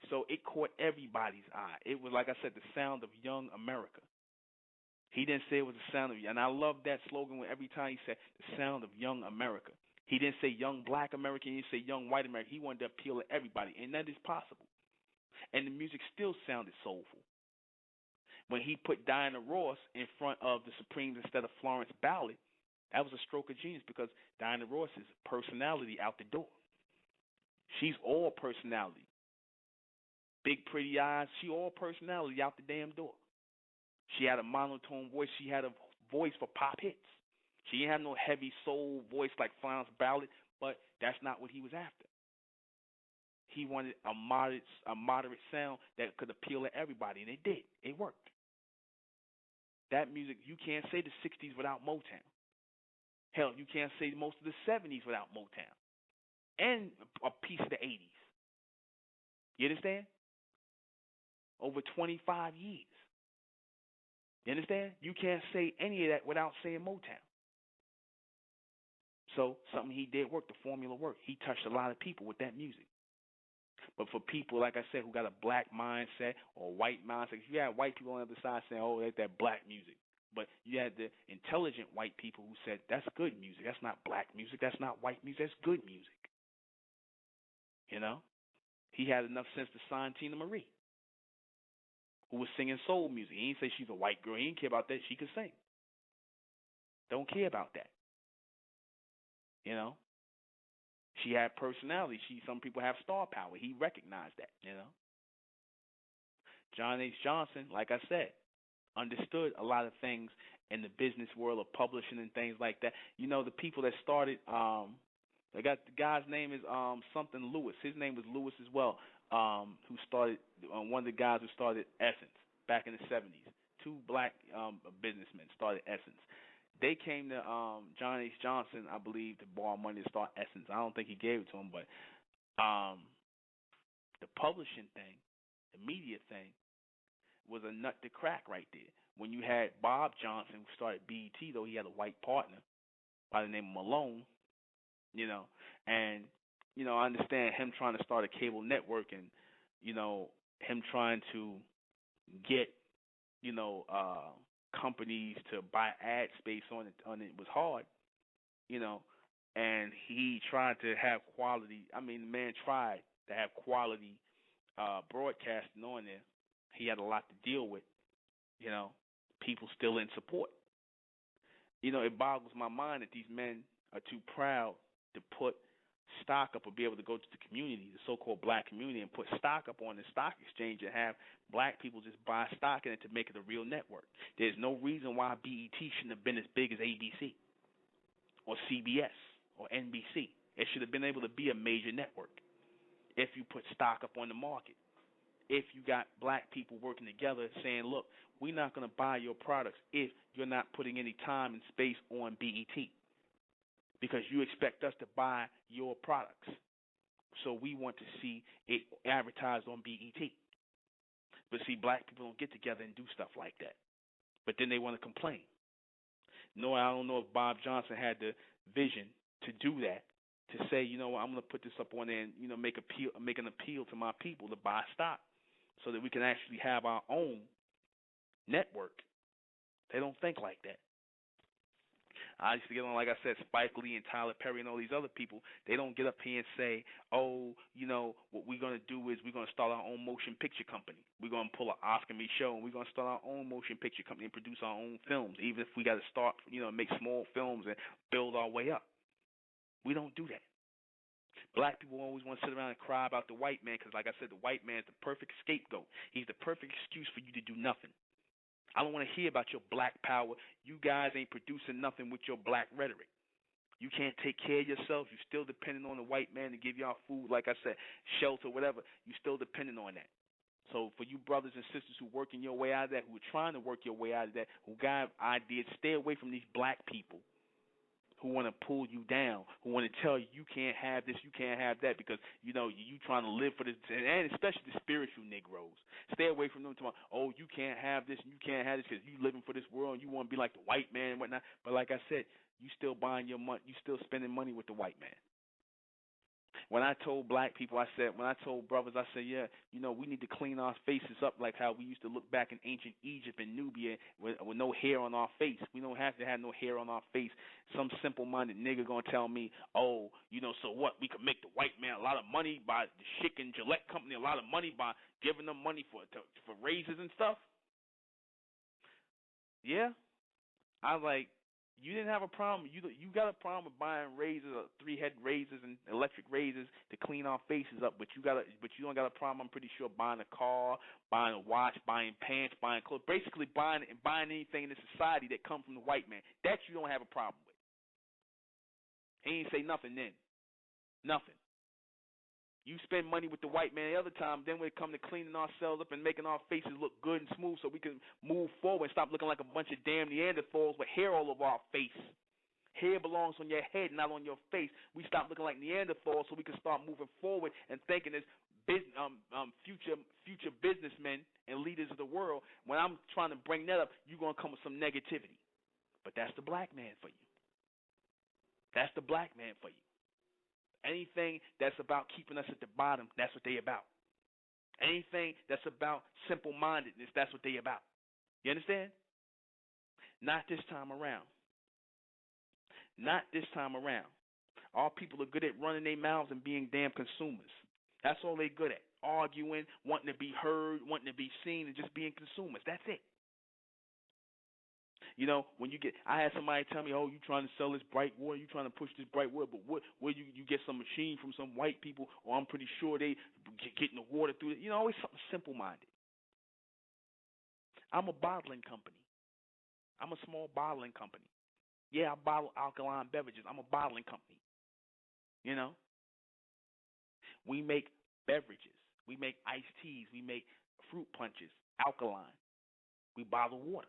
So it caught everybody's eye. It was, like I said, the sound of young America. He didn't say it was the sound of, and I love that slogan every time he said the sound of young America. He didn't say young black America. He didn't say young white America. He wanted to appeal to everybody, and that is possible. And the music still sounded soulful. When he put Diana Ross in front of the Supremes instead of Florence Ballard, that was a stroke of genius because Diana Ross is personality out the door. She's all personality. Big pretty eyes, she all personality out the damn door. She had a monotone voice. She had a voice for pop hits. She didn't have no heavy soul voice like Florence Ballard, but that's not what he was after. He wanted a moderate sound that could appeal to everybody, and it did. It worked. That music, you can't say the 60s without Motown. Hell, you can't say most of the 70s without Motown. And a piece of the 80s. You understand? Over 25 years. You understand? You can't say any of that without saying Motown. So something he did worked. The formula worked. He touched a lot of people with that music. But for people, like I said, who got a black mindset or white mindset, if you have white people on the other side saying, oh, that's that black music. But you had the intelligent white people who said that's good music. That's not black music. That's not white music. That's good music. You know, he had enough sense to sign Tina Marie, who was singing soul music. He didn't say she's a white girl. He didn't care about that. She could sing. Don't care about that. You know, she had personality. Some people have star power. He recognized that. You know, John H. Johnson, like I said, understood a lot of things in the business world of publishing and things like that. You know, the people that started, they got the guy's name is something Lewis. His name was Lewis as well. Who started one of the guys who started Essence back in the 70s. Two black businessmen started Essence. They came to John H. Johnson, I believe, to borrow money to start Essence. I don't think he gave it to him, but the publishing thing, the media thing, was a nut to crack right there. When you had Bob Johnson, who started BET, though he had a white partner by the name of Malone, you know, and, you know, I understand him trying to start a cable network and, you know, him trying to get, you know, companies to buy ad space on it was hard, you know, and he tried to have quality. I mean, the man tried to have quality broadcasting on there. He had a lot to deal with, you know, people still in support. You know, it boggles my mind that these men are too proud to put stock up or be able to go to the community, the so-called black community, and put stock up on the stock exchange and have black people just buy stock in it to make it a real network. There's no reason why BET shouldn't have been as big as ABC or CBS or NBC. It should have been able to be a major network if you put stock up on the market. If you got black people working together saying, look, we're not going to buy your products if you're not putting any time and space on BET because you expect us to buy your products. So we want to see it advertised on BET. But see, black people don't get together and do stuff like that. But then they want to complain. No, I don't know if Bob Johnson had the vision to do that, to say, you know what, I'm going to put this up on there and, you know, make an appeal to my people to buy stock so that we can actually have our own network. They don't think like that. I used to get on, like I said, Spike Lee and Tyler Perry and all these other people. They don't get up here and say, oh, you know, what we're going to do is we're going to start our own motion picture company. We're going to pull an Oscar me show and we're going to start our own motion picture company and produce our own films, even if we got to start, you know, make small films and build our way up. We don't do that. Black people always want to sit around and cry about the white man because, like I said, the white man is the perfect scapegoat. He's the perfect excuse for you to do nothing. I don't want to hear about your black power. You guys ain't producing nothing with your black rhetoric. You can't take care of yourselves. You're still depending on the white man to give y'all food, like I said, shelter, whatever. You're still depending on that. So for you brothers and sisters who are working your way out of that, who are trying to work your way out of that, who got ideas, stay away from these black people who want to pull you down, who want to tell you you can't have this, you can't have that, because, you know, you trying to live for this, and especially the spiritual Negroes. Stay away from them tomorrow. Oh, you can't have this, and you can't have this because you living for this world, and you want to be like the white man and whatnot. But like I said, you still buying your money, you still spending money with the white man. When I told black people, when I told brothers, I said, yeah, you know, we need to clean our faces up like how we used to look back in ancient Egypt and Nubia with no hair on our face. We don't have to have no hair on our face. Some simple-minded nigga going to tell me, oh, you know, so what? We could make the white man a lot of money by the Schick and Gillette company, a lot of money by giving them money for raises and stuff. Yeah. I was like, you didn't have a problem. You got a problem with buying razors, 3-head razors and electric razors to clean our faces up, but you don't got a problem, I'm pretty sure, buying a car, buying a watch, buying pants, buying clothes, basically buying anything in the society that comes from the white man. That you don't have a problem with. He ain't say nothing then. Nothing. You spend money with the white man the other time, then when it comes to cleaning ourselves up and making our faces look good and smooth so we can move forward and stop looking like a bunch of damn Neanderthals with hair all over our face. Hair belongs on your head, not on your face. We stop looking like Neanderthals so we can start moving forward and thinking as future businessmen and leaders of the world. When I'm trying to bring that up, you're going to come with some negativity. But that's the black man for you. That's the black man for you. Anything that's about keeping us at the bottom, that's what they about. Anything that's about simple-mindedness, that's what they about. You understand? Not this time around. Not this time around. Our people are good at running their mouths and being damn consumers. That's all they're good at. Arguing, wanting to be heard, wanting to be seen, and just being consumers. That's it. You know, when you get, I had somebody tell me, "Oh, you trying to sell this bright water? You trying to push this bright water? But where you get some machine from some white people? Or I'm pretty sure they getting the water through it." You know, always something simple-minded. I'm a bottling company. I'm a small bottling company. Yeah, I bottle alkaline beverages. I'm a bottling company. You know, we make beverages. We make iced teas. We make fruit punches, alkaline. We bottle water.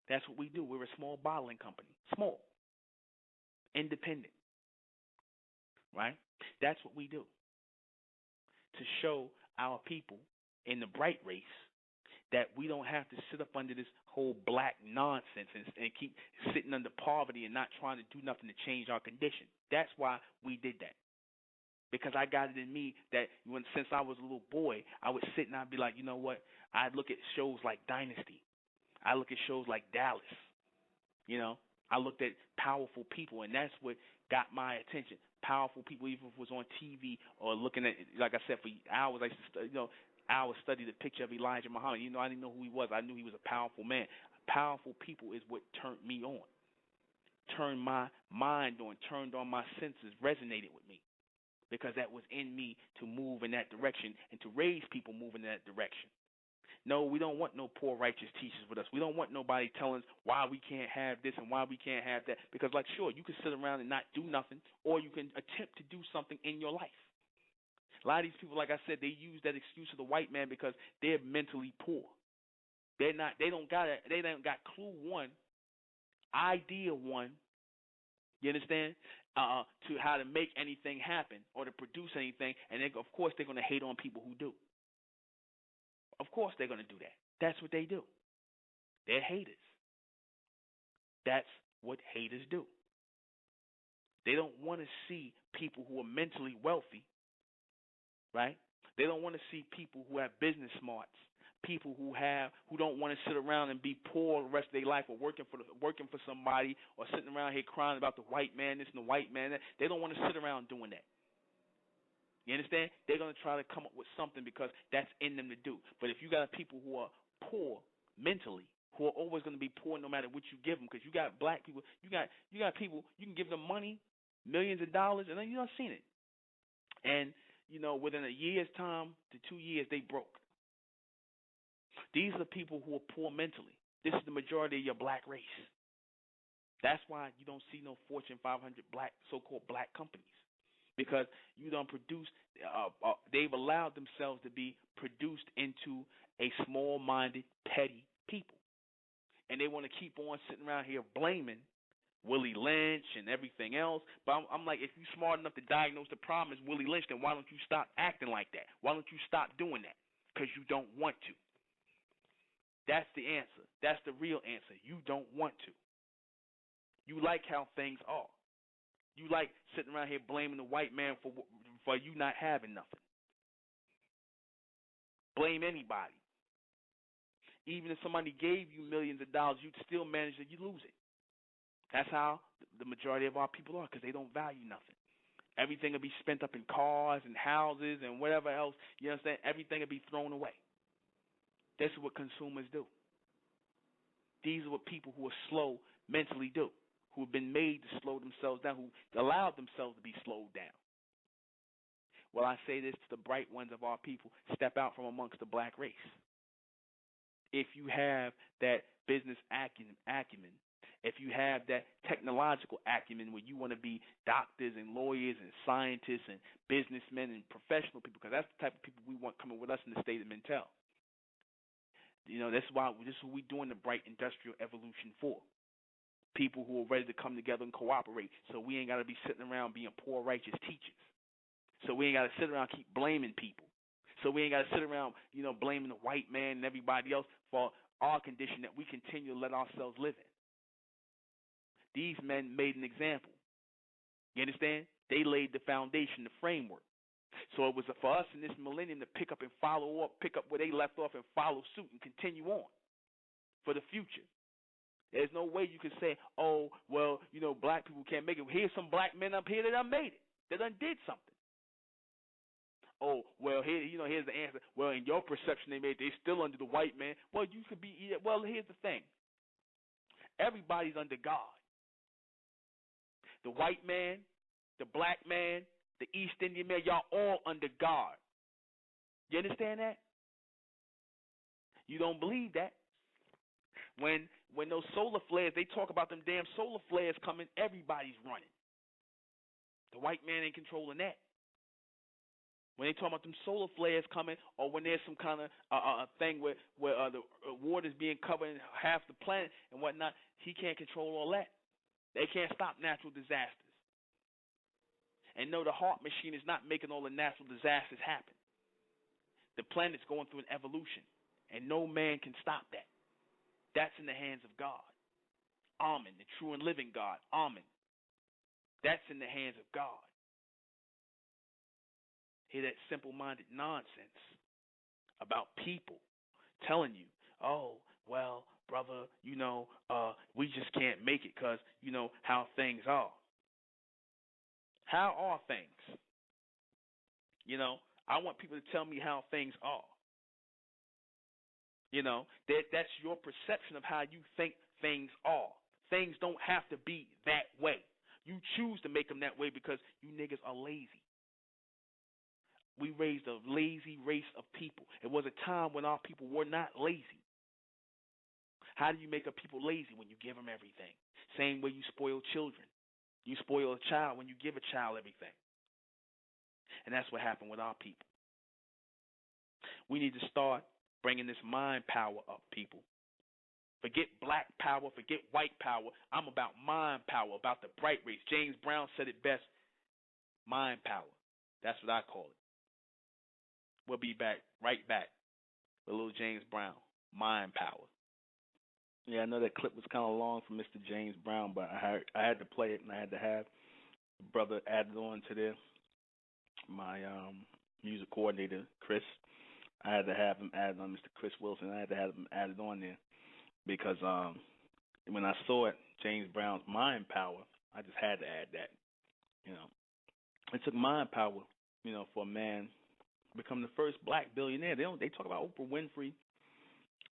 That's what we do. We're a small bottling company. Small. Independent. Right? That's what we do. To show our people in the bright race that we don't have to sit up under this whole black nonsense and keep sitting under poverty and not trying to do nothing to change our condition. That's why we did that. Because I got it in me that since I was a little boy, I would sit and I'd be like, you know what? I'd look at shows like Dynasty. I look at shows like Dallas. You know, I looked at powerful people, and that's what got my attention. Powerful people, even if it was on TV or looking at, like I said, for hours, I used to study, hours study the picture of Elijah Muhammad. You know, I didn't know who he was. I knew he was a powerful man. Powerful people is what turned me on, turned my mind on, turned on my senses, resonated with me. Because that was in me to move in that direction and to raise people moving in that direction. No, we don't want no poor righteous teachers with us. We don't want nobody telling us why we can't have this and why we can't have that. Because, like, sure, you can sit around and not do nothing, or you can attempt to do something in your life. A lot of these people, like I said, they use that excuse of the white man because they're mentally poor. They don't got clue one, idea one. You understand? To how to make anything happen or to produce anything, and of course they're going to hate on people who do. Of course they're going to do that. That's what they do. They're haters. That's what haters do. They don't want to see people who are mentally wealthy, right? They don't want to see people who have business smarts, people who don't want to sit around and be poor the rest of their life or working for somebody or sitting around here crying about the white man this and the white man that. They don't want to sit around doing that. You understand? They're going to try to come up with something because that's in them to do. But if you got people who are poor mentally, who are always going to be poor no matter what you give them, because you got black people, you got people, you can give them money, millions of dollars, and then you don't seen it. And, within a year's time to 2 years, they broke. These are the people who are poor mentally. This is the majority of your black race. That's why you don't see no Fortune 500 so-called black companies. Because you don't produce, they've allowed themselves to be produced into a small-minded, petty people. And they want to keep on sitting around here blaming Willie Lynch and everything else. But I'm like, if you're smart enough to diagnose the problem as Willie Lynch, then why don't you stop acting like that? Why don't you stop doing that? Because you don't want to. That's the answer. That's the real answer. You don't want to. You like how things are. You like sitting around here blaming the white man for you not having nothing. Blame anybody. Even if somebody gave you millions of dollars, you'd still manage to lose it. That's how the majority of our people are, because they don't value nothing. Everything will be spent up in cars and houses and whatever else. You understand? Everything will be thrown away. This is what consumers do. These are what people who are slow mentally do, who have been made to slow themselves down, who allowed themselves to be slowed down. Well, I say this to the bright ones of our people: step out from amongst the black race. If you have that business acumen, if you have that technological acumen where you want to be doctors and lawyers and scientists and businessmen and professional people, because that's the type of people we want coming with us in the state of Mentel. This is what we're doing the Bright Industrial Evolution for. People who are ready to come together and cooperate, so we ain't got to be sitting around being poor righteous teachers. So we ain't got to sit around keep blaming people. So we ain't got to sit around, blaming the white man and everybody else for our condition that we continue to let ourselves live in. These men made an example. You understand? They laid the foundation, the framework. So it was for us in this millennium to pick up where they left off and follow suit and continue on for the future. There's no way you can say, oh, well, black people can't make it. Here's some black men up here that done made it. That done did something. Oh, well, here's the answer. Well, in your perception, they still under the white man. Well, you could be. Well, here's the thing. Everybody's under God. The white man, the black man, the East Indian man, y'all all under God. You understand that? You don't believe that. When those solar flares, they talk about them damn solar flares coming, everybody's running. The white man ain't controlling that. When they talk about them solar flares coming, or when there's some kind of thing where the water's being covered in half the planet and whatnot, he can't control all that. They can't stop natural disasters. And no, the heart machine is not making all the natural disasters happen. The planet's going through an evolution, and no man can stop that. That's in the hands of God. Amen, the true and living God. Amen. That's in the hands of God. Hear that simple-minded nonsense about people telling you, oh, well, brother, we just can't make it because, how things are. How are things? I want people to tell me how things are. That's your perception of how you think things are. Things don't have to be that way. You choose to make them that way because you niggas are lazy. We raised a lazy race of people. It was a time when our people were not lazy. How do you make a people lazy? When you give them everything. Same way you spoil children. You spoil a child when you give a child everything. And that's what happened with our people. We need to start bringing this mind power up, people. Forget black power, forget white power. I'm about mind power, about the bright race. James Brown said it best. Mind power. That's what I call it. We'll be right back with little James Brown. Mind power. Yeah, I know that clip was kind of long from Mr. James Brown, but I had to play it, and I had to have the brother added on to there. My music coordinator, Chris, I had to have him added on, Mr. Chris Wilson. I had to have him added on there because when I saw it, James Brown's mind power, I just had to add that. It took mind power, for a man to become the first black billionaire. They talk about Oprah Winfrey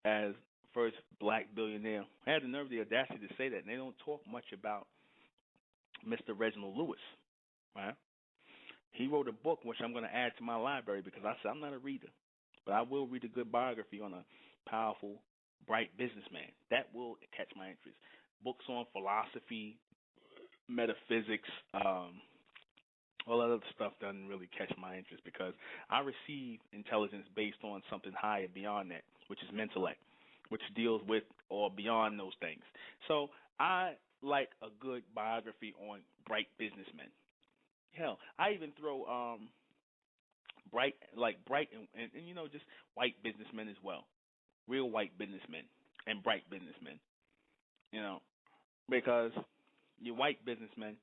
as first black billionaire. I had the nerve, the audacity to say that, and they don't talk much about Mr. Reginald Lewis, right? He wrote a book, which I'm going to add to my library because I said I'm not a reader, but I will read a good biography on a powerful, bright businessman. That will catch my interest. Books on philosophy, metaphysics, all that other stuff doesn't really catch my interest because I receive intelligence based on something higher beyond that, which is mentellect, which deals with or beyond those things. So I like a good biography on bright businessmen. Hell, I even throw bright and just white businessmen as well, real white businessmen and bright businessmen. Because your white businessmen,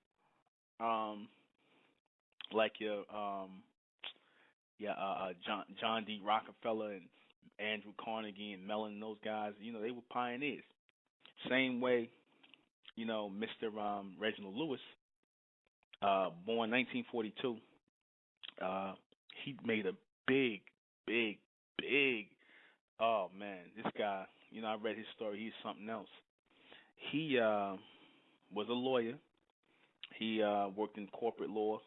like your John D. Rockefeller and Andrew Carnegie and Mellon and those guys, they were pioneers. Same way, Mr. Reginald Lewis, born 1942, he made a big, oh man, this guy, I read his story, he's something else. He was a lawyer. He worked in corporate law,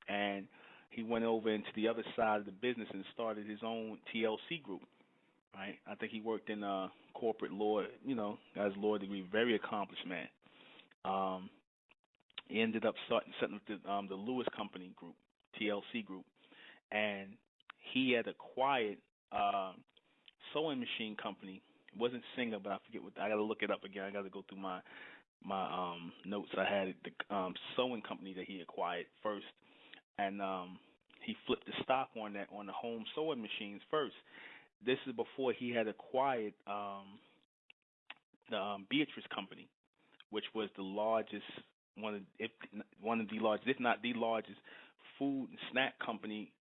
and he went over into the other side of the business and started his own TLC group. Right? I think he worked in corporate law, got his law degree, very accomplished man. He ended up setting up the Lewis Company Group, TLC Group, and he had acquired sewing machine company. It wasn't Singer, but I forget what. I got to look it up again. I got to go through my notes. I had the sewing company that he acquired first, and he flipped the stock on the home sewing machines first. This is before he had acquired the Beatrice Company, which was the largest, one of the largest, if not the largest, food and snack company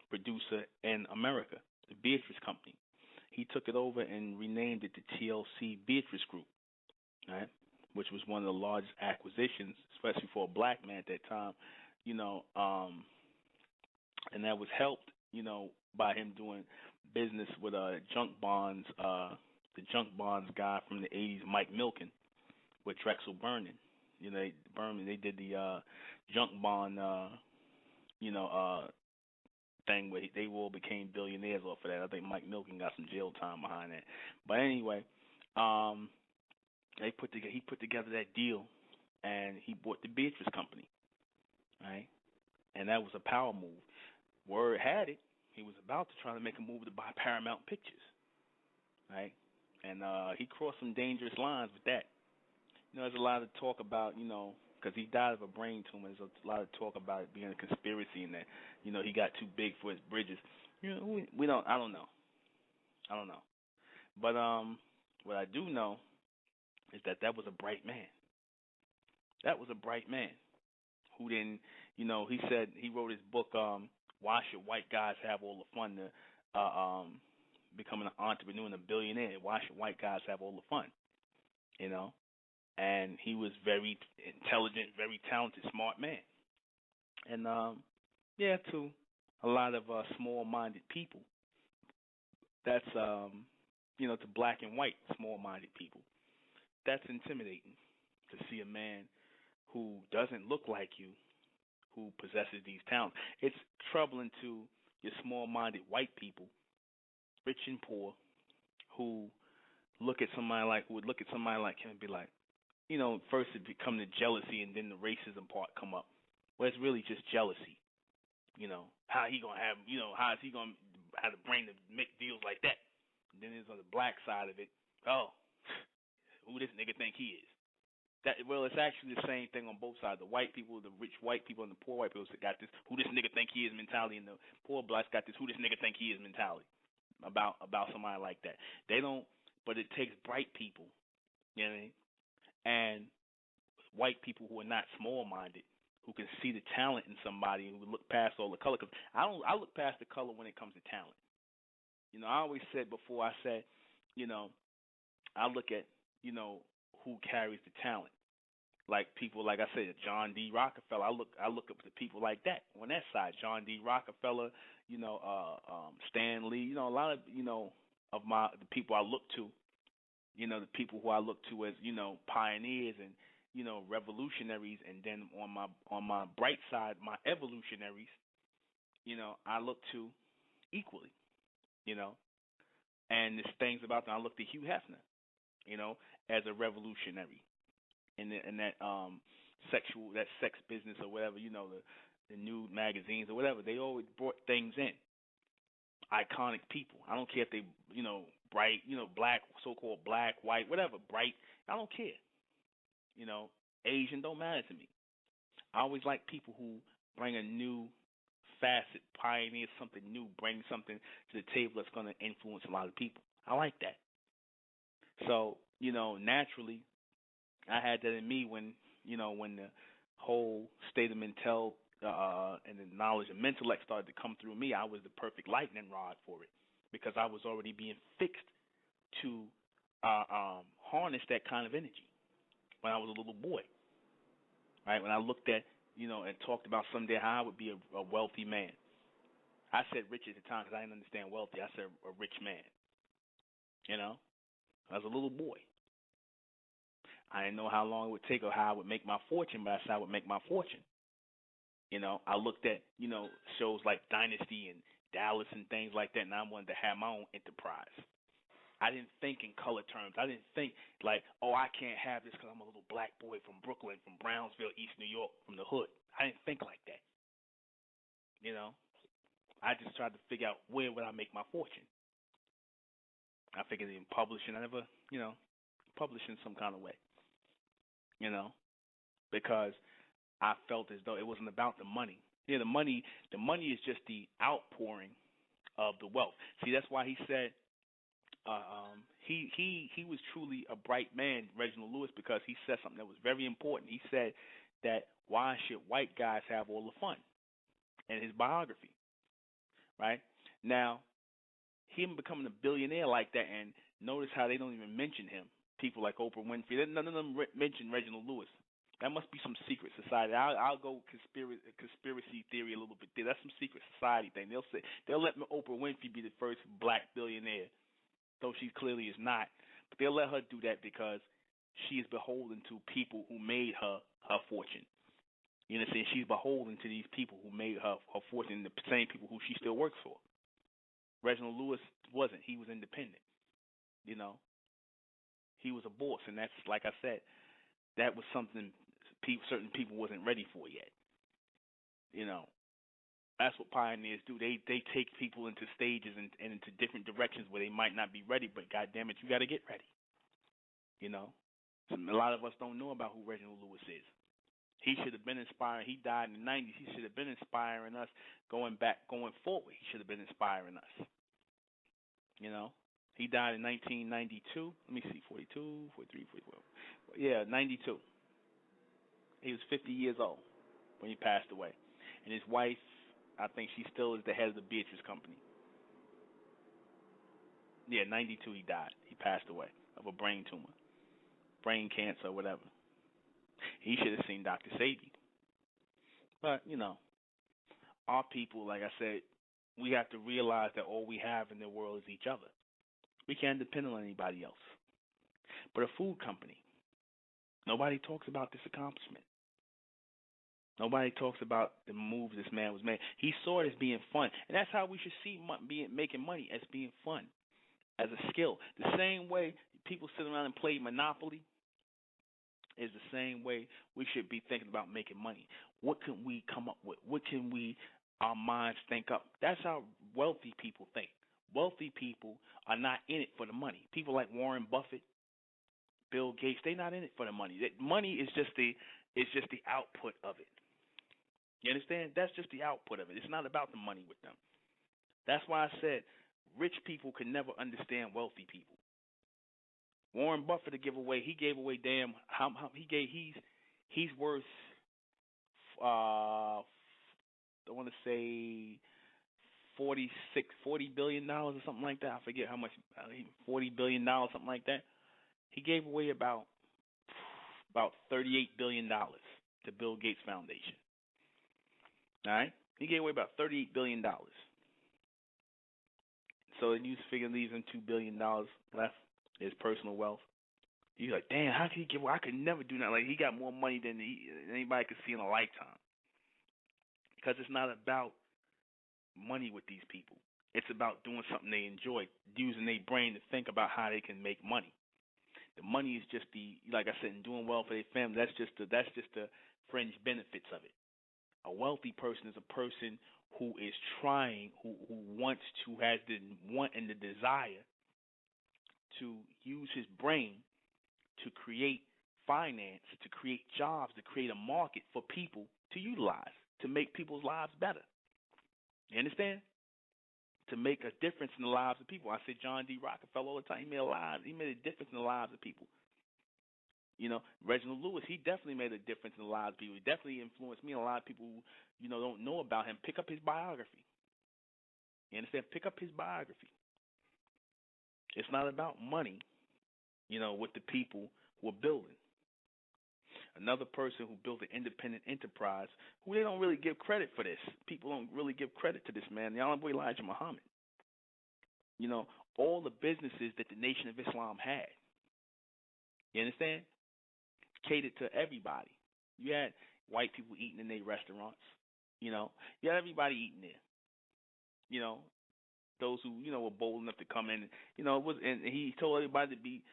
producer in America, the Beatrice Company. He took it over and renamed it the TLC Beatrice Group. which was one of the largest acquisitions, especially for a black man at that time. You know, and that was helped, by him doing business with junk bonds, the junk bonds guy from the '80s, Mike Milken, with Drexel Burnham. They did the junk bond, you know, thing where they all became billionaires off of that. I think Mike Milken got some jail time behind that. But anyway, um, he put together that deal, and he bought the Beatrice Company, right? And that was a power move. Word had it, he was about to try to make a move to buy Paramount Pictures, right? And he crossed some dangerous lines with that. There's a lot of talk about, because he died of a brain tumor. There's a lot of talk about it being a conspiracy and that, he got too big for his bridges. We don't. I don't know. I don't know. But what I do know is that was a bright man. That was a bright man who didn't, he said he wrote his book, Why Should White Guys Have All the Fun? Becoming an entrepreneur and a billionaire. Why should white guys have all the fun? And he was very intelligent, very talented, smart man. And to a lot of small-minded people, that's to black and white small-minded people, that's intimidating to see a man who doesn't look like you, who possesses these talents. It's troubling to your small-minded white people, rich and poor, who would look at somebody like him and be like, first it become the jealousy and then the racism part come up. Well, it's really just jealousy. How he gonna have, how is he gonna have the brain to make deals like that? And then there's on the black side of it. Oh, who this nigga think he is? It's actually the same thing on both sides. The white people, the rich white people, and the poor white people got this who this nigga think he is mentality, and the poor blacks got this who this nigga think he is mentality about somebody like that. They don't, but it takes bright people, you know what I mean? And white people who are not small-minded, who can see the talent in somebody, who look past all the color. Because I look past the color when it comes to talent. I always said before, I said, I look at, who carries the talent. Like people, like I said, John D. Rockefeller. I look up to people like that on that side. John D. Rockefeller, Stan Lee. A lot of of the people I look to. The people who I look to as pioneers and revolutionaries, and then on my bright side, my evolutionaries. I look to equally. And there's things about them. I look to Hugh Hefner, as a revolutionary in that sex business or whatever, the nude magazines or whatever. They always brought things in. Iconic people. I don't care if they, bright, black, so-called black, white, whatever, bright. I don't care. Asian don't matter to me. I always like people who bring a new facet, pioneer something new, bring something to the table that's going to influence a lot of people. I like that. So, naturally, I had that in me when the whole state of mental and the knowledge and intellect started to come through me. I was the perfect lightning rod for it because I was already being fixed to harness that kind of energy when I was a little boy. Right? When I looked at, and talked about someday how I would be a wealthy man. I said rich at the time because I didn't understand wealthy. I said a rich man. I was a little boy. I didn't know how long it would take or how I would make my fortune, but I said I would make my fortune. I looked at, shows like Dynasty and Dallas and things like that, and I wanted to have my own enterprise. I didn't think in color terms. I didn't think like, oh, I can't have this because I'm a little black boy from Brooklyn, from Brownsville, East New York, from the hood. I didn't think like that. I just tried to figure out where would I make my fortune. I figured in publishing. I never, published in some kind of way. Because I felt as though it wasn't about the money. Yeah, the money is just the outpouring of the wealth. See, that's why he said he was truly a bright man, Reginald Lewis, because he said something that was very important. He said that why should white guys have all the fun in his biography, right? Now, him becoming a billionaire like that, and notice how they don't even mention him People like Oprah Winfrey. None of them mention Reginald Lewis. That must be some secret society. I'll go conspiracy theory a little bit there. That's some secret society thing. They'll let Oprah Winfrey be the first black billionaire, though she clearly is not. But they'll let her do that because she is beholden to people who made her fortune. You understand? She's beholden to these people who made her fortune, the same people who she still works for. Reginald Lewis wasn't. He was independent. You know, he was a boss, and that's, like I said, that was something certain people wasn't ready for yet. You know, that's what pioneers do. They take people into stages and into different directions where they might not be ready, but goddamn it, you got to get ready. You know, a lot of us don't know about who Reginald Lewis is. He should have been inspiring. He died in the 90s. He should have been inspiring us going forward. He should have been inspiring us. You know, he died in 1992. Let me see, 42, 43, 44. Yeah, 92. He was 50 years old when he passed away. And his wife, I think she still is the head of the Beatrice Company. Yeah, 92 he died. He passed away of a brain tumor, brain cancer, whatever. He should have seen Dr. Sebi. But, you know, our people, like I said, we have to realize that all we have in the world is each other. We can't depend on anybody else. But a food company, nobody talks about this accomplishment. Nobody talks about the moves this man was made. He saw it as being fun. And that's how we should see making money, as being fun, as a skill. The same way people sit around and play Monopoly is the same way we should be thinking about making money. What can we come up with? What can our minds think up? That's how wealthy people think. Wealthy people are not in it for the money. People like Warren Buffett, Bill Gates, they're not in it for the money. Money is just the output of it. You understand? That's just the output of it. It's not about the money with them. That's why I said rich people can never understand wealthy people. Warren Buffett he gave away he's worth I want to say $40 billion or something like that. I forget how much, $40 billion, something like that. He gave away about $38 billion to Bill Gates Foundation. All right? He gave away about $38 billion. So you figure leaves him $2 billion left, his personal wealth. You're like, damn, how can he give away? I could never do that. Like, he got more money than anybody could see in a lifetime. Because it's not about money with these people. It's about doing something they enjoy, using their brain to think about how they can make money. The money is just like I said, doing well for their family. That's just the fringe benefits of it. A wealthy person is a person who is trying, who has the want and the desire to use his brain to create finance, to create jobs, to create a market for people to utilize, to make people's lives better. You understand? To make a difference in the lives of people. I say John D. Rockefeller all the time. He made a difference in the lives of people. You know, Reginald Lewis, he definitely made a difference in the lives of people. He definitely influenced me, and a lot of people who, don't know about him. Pick up his biography. You understand? Pick up his biography. It's not about money, with the people who are building. Another person who built an independent enterprise, who they don't really give credit for this. People don't really give credit to this man, the Honorable Elijah Muhammad. All the businesses that the Nation of Islam had. You understand? Catered to everybody. You had white people eating in their restaurants. You had everybody eating there. Those who were bold enough to come in. And he told everybody to be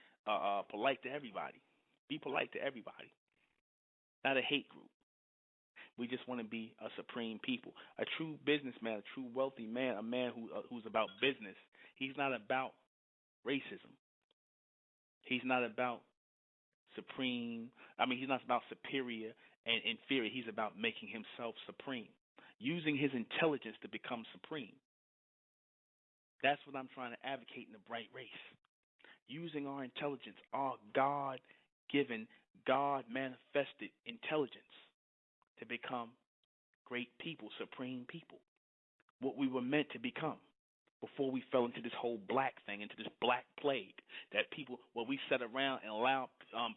polite to everybody. Be polite to everybody. Not a hate group. We just want to be a supreme people, a true businessman, a true wealthy man, a man who's about business. He's not about racism. He's not about he's not about superior and inferior. He's about making himself supreme, using his intelligence to become supreme. That's what I'm trying to advocate in the Bright Race. Using our intelligence, our God-given, God-manifested intelligence to become great people, supreme people, what we were meant to become. before we fell into this whole black thing, into this black plague that people, where we sat around and allowed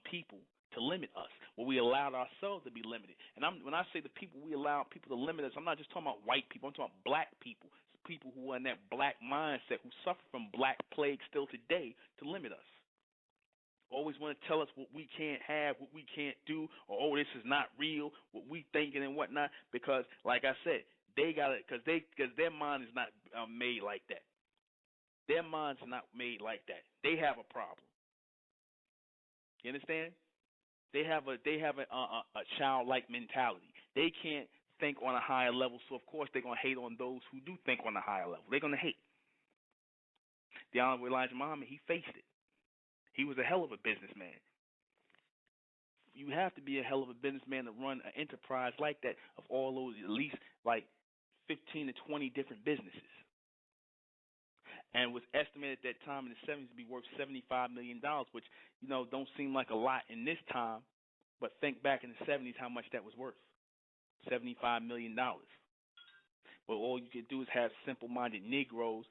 people to limit us, where we allowed ourselves to be limited. And when I say the people, we allow people to limit us, I'm not just talking about white people, I'm talking about black people, people who are in that black mindset, who suffer from black plague still today, to limit us. Always want to tell us what we can't have, what we can't do, or oh, this is not real, what we thinking and whatnot. Because, like I said, they got it, because their mind is not made like that. Their mind's not made like that. They have a problem. You understand? They have a childlike mentality. They can't think on a higher level, so of course they're gonna hate on those who do think on a higher level. They're gonna hate. The Honorable Elijah Muhammad, he faced it. He was a hell of a businessman. You have to be a hell of a businessman to run an enterprise like that, of all those, at least like 15 to 20 different businesses. And was estimated at that time in the 70s to be worth $75 million, which, don't seem like a lot in this time, but think back in the 70s how much that was worth. $75 million. But all you could do is have simple-minded Negroes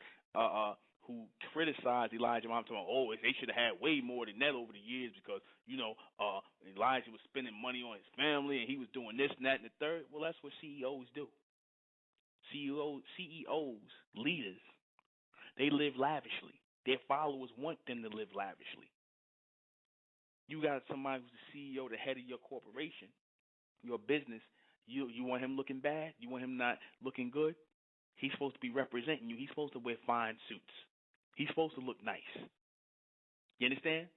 who criticize Elijah Muhammad, talking, they should have had way more than that over the years because, Elijah was spending money on his family and he was doing this and that and the third. Well, that's what CEOs do. CEOs, leaders, they live lavishly. Their followers want them to live lavishly. You got somebody who's the CEO, the head of your corporation, your business. You want him looking bad? You want him not looking good? He's supposed to be representing you. He's supposed to wear fine suits. He's supposed to look nice. You understand?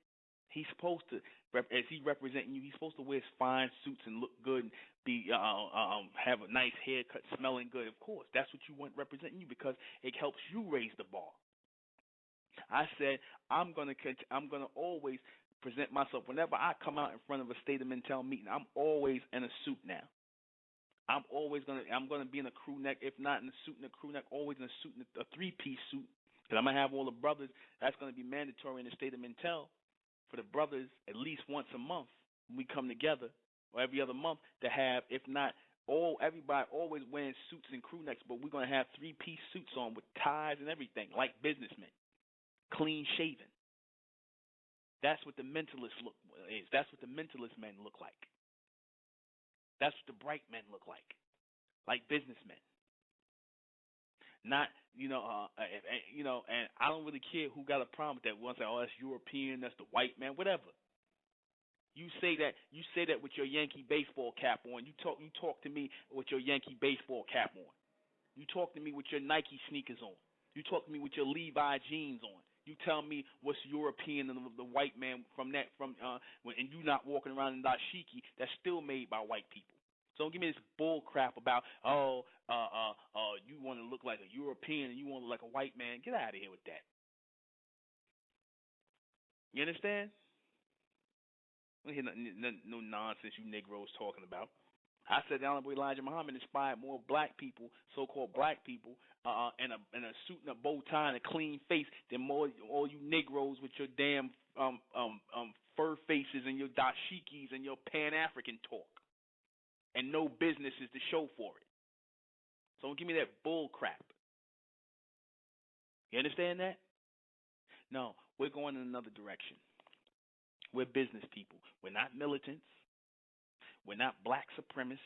He's supposed to, as he representing you, he's supposed to wear fine suits and look good and be have a nice haircut, smelling good. Of course, that's what you want representing you because it helps you raise the bar. I said I'm gonna always present myself whenever I come out in front of a State of Mental meeting. I'm always in a suit now. I'm gonna be in a crew neck, if not in a suit and a crew neck, always in a suit and a three-piece suit. Because I'm gonna have all the brothers. That's gonna be mandatory in the State of Mental for the brothers at least once a month when we come together, or every other month, to have, if not everybody always wearing suits and crew necks, but we're gonna have three-piece suits on with ties and everything, like businessmen, clean shaven. That's what the mentalist look is. That's what the mentalist men look like. That's what the bright men look like businessmen. Not, and I don't really care who got a problem with that. One say, that's European, that's the white man, whatever. You say that with your Yankee baseball cap on. You talk to me with your Yankee baseball cap on. You talk to me with your Nike sneakers on. You talk to me with your Levi jeans on. You tell me what's European and the white man and you not walking around in dashiki that's still made by white people. So don't give me this bull crap about you want to look like a European and you want to look like a white man. Get out of here with that. You understand? I don't hear no nonsense you Negroes talking about. I said the Honorable Elijah Muhammad inspired more black people, so-called black people, in a suit and a bow tie and a clean face than all you Negroes with your damn fur faces and your dashikis and your Pan-African talk, and no businesses to show for it. So don't give me that bull crap. You understand that? No, we're going in another direction. We're business people. We're not militants. We're not black supremacists.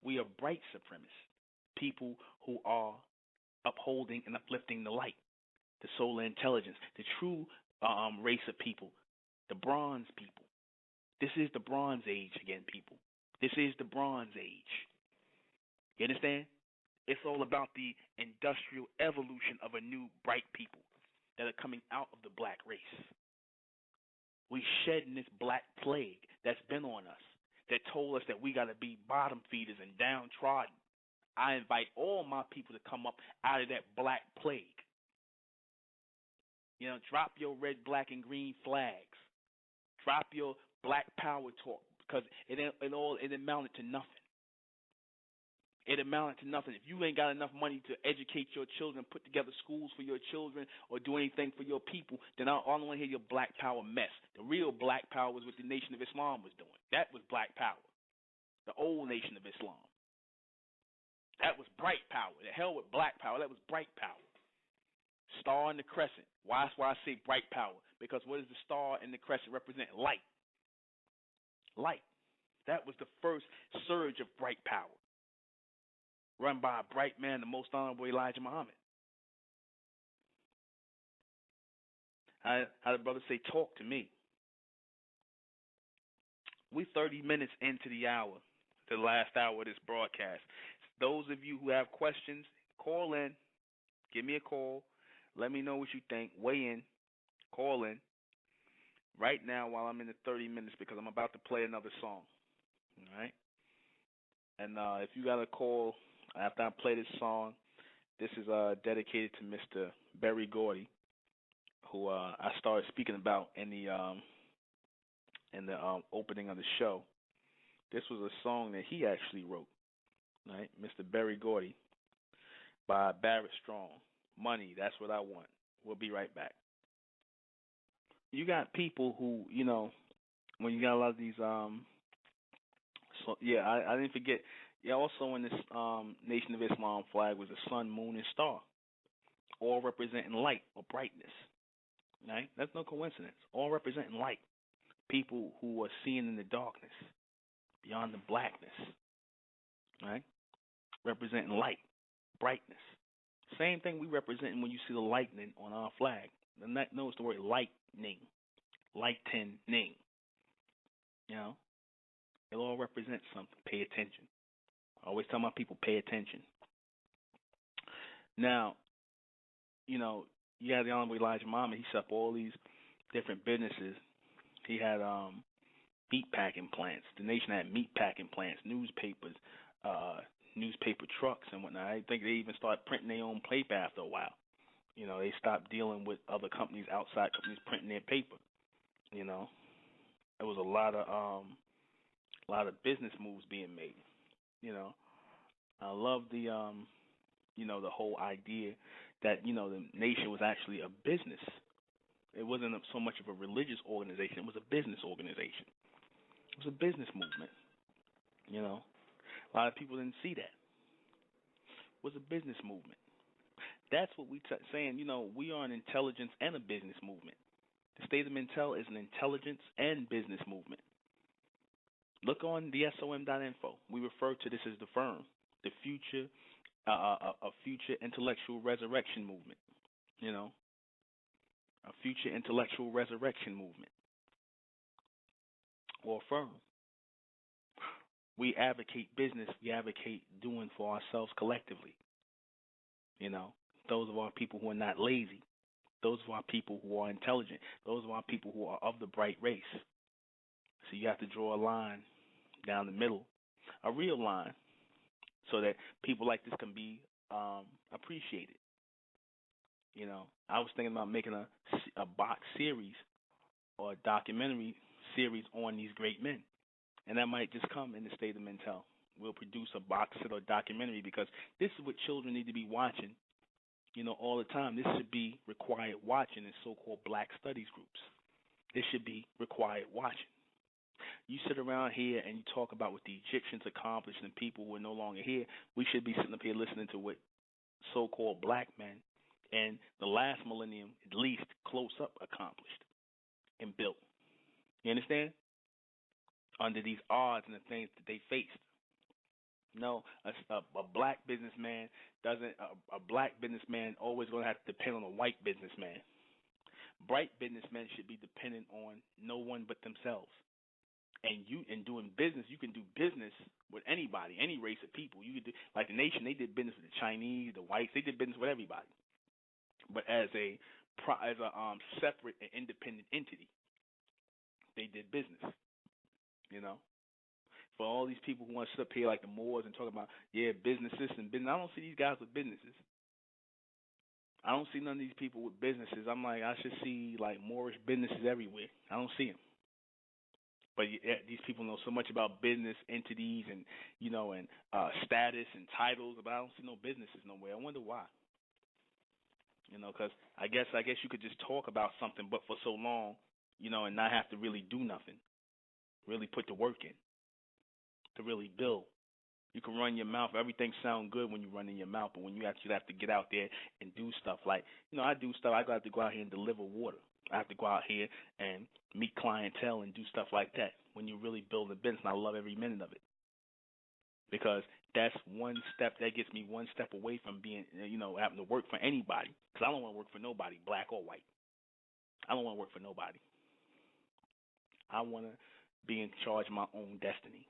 We are bright supremacists, people who are upholding and uplifting the light, the solar intelligence, the true race of people, the bronze people. This is the Bronze Age again, people. This is the Bronze Age. You understand? It's all about the industrial evolution of a new bright people that are coming out of the black race. We shedding this black plague that's been on us, that told us that we got to be bottom feeders and downtrodden. I invite all my people to come up out of that black plague. Drop your red, black, and green flags. Drop your black power talk because it amounted to nothing. It amounted to nothing. If you ain't got enough money to educate your children, put together schools for your children, or do anything for your people, then I don't want to hear your black power mess. The real black power was what the Nation of Islam was doing. That was black power. The old Nation of Islam. That was bright power. The hell with black power. That was bright power. Star and the crescent. That's why I say bright power. Because what does the star and the crescent represent? Light. Light. That was the first surge of bright power, run by a bright man, the most honorable Elijah Muhammad. How the brother say, talk to me. We 30 minutes into the hour, the last hour of this broadcast. Those of you who have questions, call in. Give me a call. Let me know what you think. Weigh in. Call in. Right now while I'm in the 30 minutes because I'm about to play another song. All right? And if you got a call after I play this song, this is dedicated to Mr. Berry Gordy, who I started speaking about in the opening of the show. This was a song that he actually wrote, right? Mr. Berry Gordy by Barrett Strong. Money, that's what I want. We'll be right back. You got people who, when you got a lot of these, I didn't forget. Yeah, also in this Nation of Islam flag was the sun, moon, and star, all representing light or brightness. Right? That's no coincidence. All representing light. People who are seeing in the darkness, beyond the blackness. Right? Representing light, brightness. Same thing we represent when you see the lightning on our flag. Notice the word lightning. Lightening. It all represents something. Pay attention. I always tell my people, pay attention. Now, you had the Honorable Elijah Muhammad. He set up all these different businesses. He had meat packing plants. The nation had meat packing plants, newspapers, newspaper trucks and whatnot. I think they even started printing their own paper after a while. They stopped dealing with other companies, outside companies printing their paper. There was a lot of business moves being made. I love the the whole idea that the nation was actually a business. It wasn't so much of a religious organization; it was a business organization. It was a business movement. A lot of people didn't see that. It was a business movement. That's what we saying. We are an intelligence and a business movement. The State of Mentel is an intelligence and business movement. Look on the SOM.info. We refer to this as the firm, the future, a future intellectual resurrection movement. A future intellectual resurrection movement, or firm. We advocate business. We advocate doing for ourselves collectively. Those of our people who are not lazy. Those of our people who are intelligent. Those of our people who are of the bright race. So you have to draw a line down the middle, a real line, so that people like this can be appreciated. I was thinking about making a box series or a documentary series on these great men, and that might just come in the State of Mentel. We'll produce a box set or documentary because this is what children need to be watching, all the time. This should be required watching in so-called black studies groups. This should be required watching. You sit around here and you talk about what the Egyptians accomplished and people who are no longer here. We should be sitting up here listening to what so-called black men in the last millennium, at least close up, accomplished and built. You understand? Under these odds and the things that they faced. No, a black businessman doesn't. A black businessman always going to have to depend on a white businessman. Bright businessmen should be dependent on no one but themselves. And in doing business, you can do business with anybody, any race of people. You could do, like the nation, they did business with the Chinese, the whites. They did business with everybody. But as a separate and independent entity, they did business. For all these people who want to sit up here like the Moors and talk about, businesses and business. I don't see these guys with businesses. I don't see none of these people with businesses. I'm like, I should see like Moorish businesses everywhere. I don't see them. But these people know so much about business entities and status and titles, but I don't see no businesses nowhere. I wonder why. Because I guess you could just talk about something, but for so long, and not have to really do nothing, really put the work in, to really build. You can run your mouth. Everything sound good when you run in your mouth, but when you actually have to get out there and do stuff, like, I do stuff. I got to go out here and deliver water. I have to go out here and meet clientele and do stuff like that. When you really build a business, and I love every minute of it, because that's one step that gets me one step away from being, having to work for anybody. Because I don't want to work for nobody, black or white. I don't want to work for nobody. I want to be in charge of my own destiny.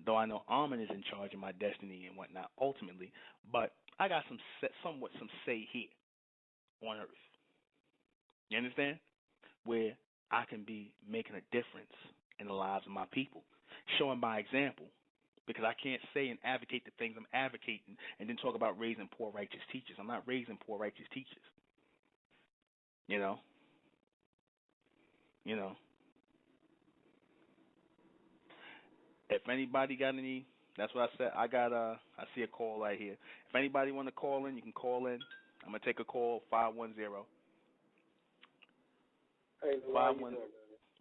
Though I know Armin is in charge of my destiny and whatnot ultimately, but I got somewhat some say here on Earth. You understand? Where I can be making a difference in the lives of my people, showing by example. Because I can't say and advocate the things I'm advocating and then talk about raising poor righteous teachers. I'm not raising poor righteous teachers. You know. If anybody got any, that's what I said. I see a call right here. If anybody want to call in, you can call in. I'm gonna take a call, 510. Hey, how you doing, brother?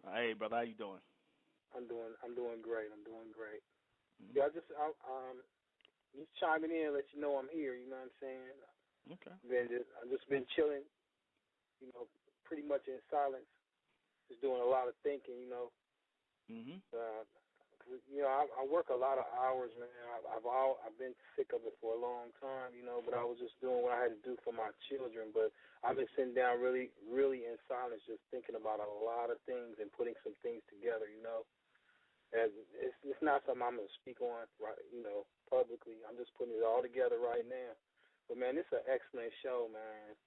Hey, brother, how you doing? I'm doing great. Mm-hmm. Yeah, just chiming in, let you know I'm here. You know what I'm saying? Okay. I've just been chilling. Pretty much in silence, just doing a lot of thinking. Mhm. I work a lot of hours, man. I've been sick of it for a long time, but I was just doing what I had to do for my children. But I've been sitting down really, really in silence, just thinking about a lot of things and putting some things together, And it's not something I'm going to speak on, right, publicly. I'm just putting it all together right now. But, man, it's an excellent show, man.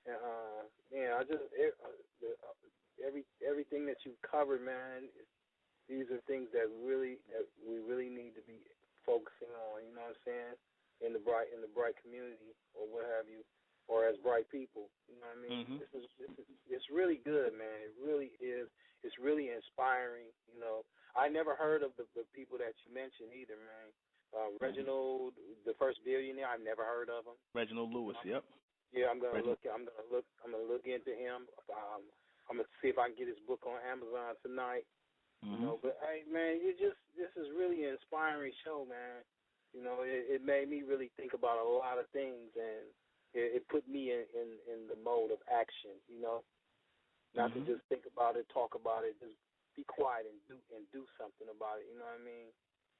And, everything that you've covered, man, these are things that we really need to be focusing on, you know what I'm saying, in the bright community or what have you, or as bright people, you know what I mean? Mm-hmm. It's really good, man. It really is. It's really inspiring, I never heard of the people that you mentioned either, man. Reginald, the first billionaire, I've never heard of him. Reginald Lewis, yep. Yeah, I'm gonna look into him. I'm gonna see if I can get his book on Amazon tonight. Mm-hmm. But hey, man, this is really an inspiring show, man. It made me really think about a lot of things, and it put me in the mode of action. Not mm-hmm. to just think about it, talk about it, just be quiet and do something about it. You know what I mean?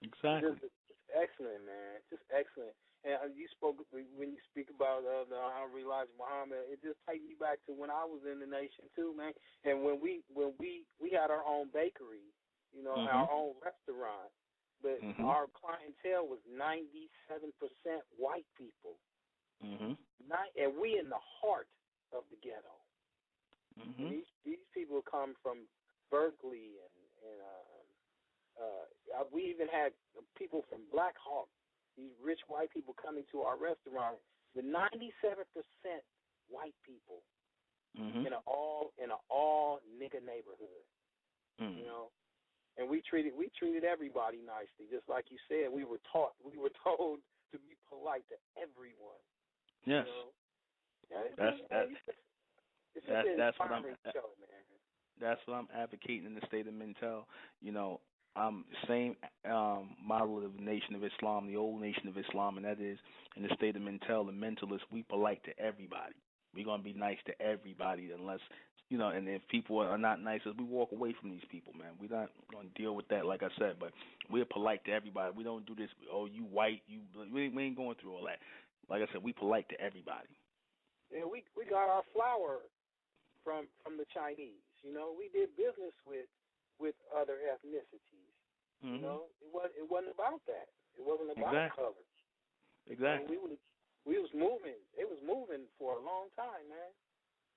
Exactly. Just excellent, man. Just excellent. And you spoke when you speak about how Elijah Muhammad. It just takes me back to when I was in the nation too, man. And when we had our own bakery, mm-hmm. our own restaurant, but mm-hmm. our clientele was 97% white people. Mm-hmm. And we in the heart of the ghetto. Mm-hmm. These people come from Berkeley and we even had people from Black Hawk, these rich white people coming to our restaurant. The 97% white people mm-hmm. in an all nigga neighborhood, mm-hmm. And we treated everybody nicely, just like you said. We were told to be polite to everyone. Yes. It's just an inspiring show, man. That's what I'm advocating in the state of Mintel. I'm the same model of the Nation of Islam, the old Nation of Islam, and that is in the state of Mintel, the mentalists, we polite to everybody. We're going to be nice to everybody unless, and if people are not nice, we walk away from these people, man. We're not going to deal with that, like I said, but we're polite to everybody. We don't do this, you white, we ain't going through all that. Like I said, we polite to everybody. Yeah, we got our flour from the Chinese. We did business with other ethnicities. Mm-hmm. It wasn't about that. It wasn't about color. Exactly. We was moving. It was moving for a long time, man.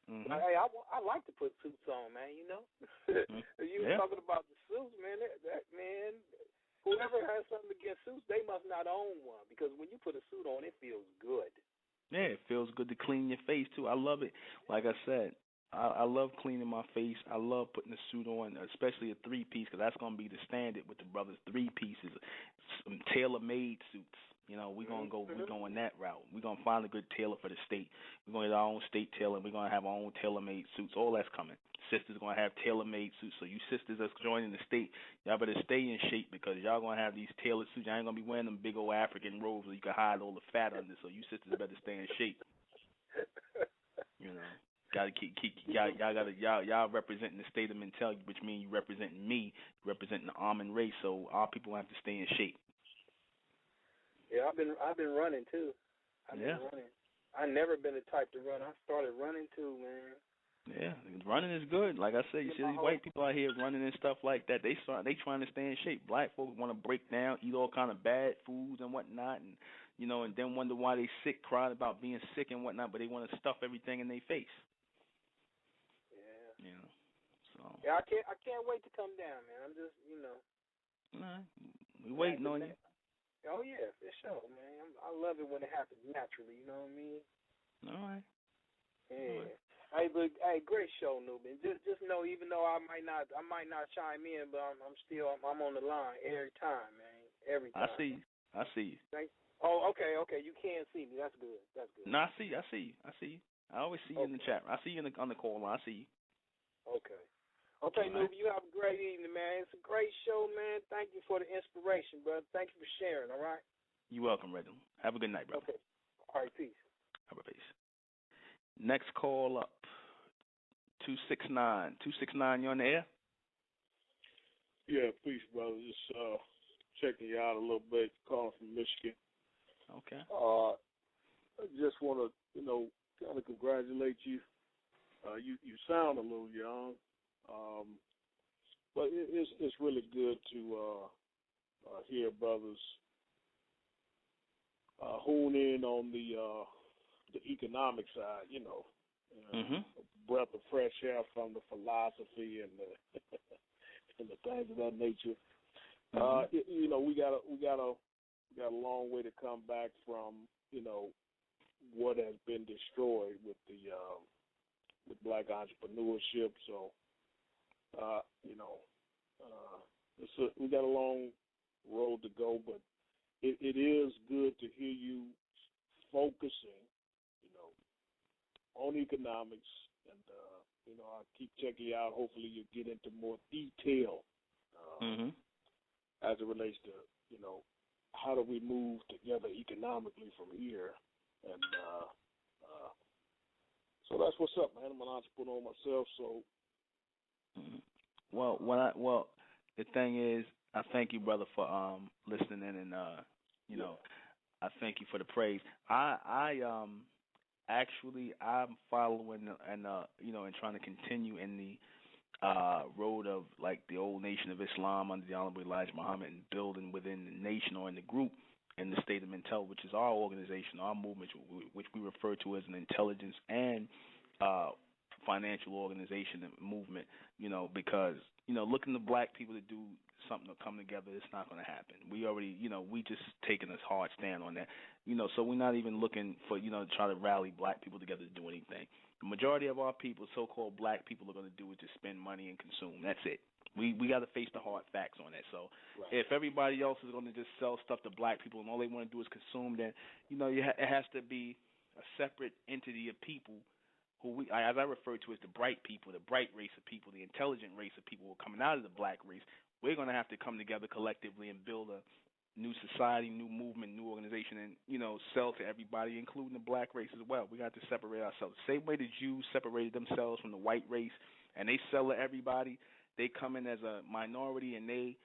Mm-hmm. Hey, I like to put suits on, man. Mm-hmm. You were talking about the suits, man. That man, whoever has something against suits, they must not own one, because when you put a suit on, it feels good. Yeah, it feels good to clean your face too. I love it. Like I said, I love cleaning my face. I love putting a suit on, especially a three-piece, because that's going to be the standard with the brothers. Three pieces, some tailor-made suits. You know, we're going that route. We're gonna find a good tailor for the state. We're gonna get our own state tailor. We're gonna have our own tailor-made suits. All that's coming. Sisters gonna have tailor-made suits. So you sisters that's joining the state, y'all better stay in shape because y'all gonna have these tailored suits. Y'all ain't gonna be wearing them big old African robes where you can hide all the fat under. So you sisters better stay in shape. You know, gotta keep y'all representing the state of mentality, which means you representing me, representing the almond race. So our people have to stay in shape. Yeah, I've been running too. I've been running. I never been the type to run. I started running too, man. Yeah, running is good. Like I said, you see these white people out here running and stuff like that. They trying to stay in shape. Black folks want to break down, eat all kind of bad foods and whatnot, and you know, and then wonder why they sick, crying about being sick and whatnot. But they want to stuff everything in their face. Yeah. You know. So. Yeah, I can't wait to come down, man. I'm just, you know. Nah, we waiting on you. Oh yeah, for sure, man. I love it when it happens naturally. You know what I mean? All right. Yeah. All right. Hey, great show, Nuben. Just know, even though I might not chime in, but I'm on the line every time, man. Every time. I see you. Oh, okay. You can see me. That's good. No, I see you. I always see you in the chat. I see you on the call line. I see you. Okay. Okay, All right. Nuben, you have a great evening, man. It's a great show, man. Thank you for the inspiration, brother. Thank you for sharing, all right? You're welcome, Reginald. Have a good night, brother. Okay. All right, peace. Have a peace. Next call up, 269. 269, you on the air? Yeah, peace, brother. Just checking you out a little bit, calling from Michigan. Okay. I just want to, kind of congratulate you. You sound a little young, but it's really good to hear brothers hone in on the economic side, a breath of fresh air from the philosophy and the and the things of that nature. We got a long way to come back from what has been destroyed with with black entrepreneurship. So we got a long road to go, but it is good to hear you focusing, on economics, and I'll keep checking you out. Hopefully, you get into more detail as it relates to how do we move together economically from here, and so that's what's up, man. I'm an entrepreneur myself, so. Well, the thing is, I thank you, brother, for listening in, and I thank you for the praise. I'm following and and trying to continue in the road of like the old Nation of Islam under the Honorable Elijah Muhammad, and building within the nation or in the group in the State of Mental, which is our organization, our movement, which we refer to as an intelligence and financial organization and movement, because, looking to black people to do something to come together, it's not going to happen. We already, we just taking a hard stand on that, so we're not even looking for, to try to rally black people together to do anything. The majority of our people, so-called black people, are going to do is just spend money and consume. That's it. We got to face the hard facts on that. So if everybody else is going to just sell stuff to black people and all they want to do is consume, then, it has to be a separate entity of people who as I refer to as the bright people, the bright race of people, the intelligent race of people who are coming out of the black race. We're going to have to come together collectively and build a new society, new movement, new organization, and, sell to everybody, including the black race as well. We got to separate ourselves. The same way the Jews separated themselves from the white race, and they sell to everybody, they come in as a minority and they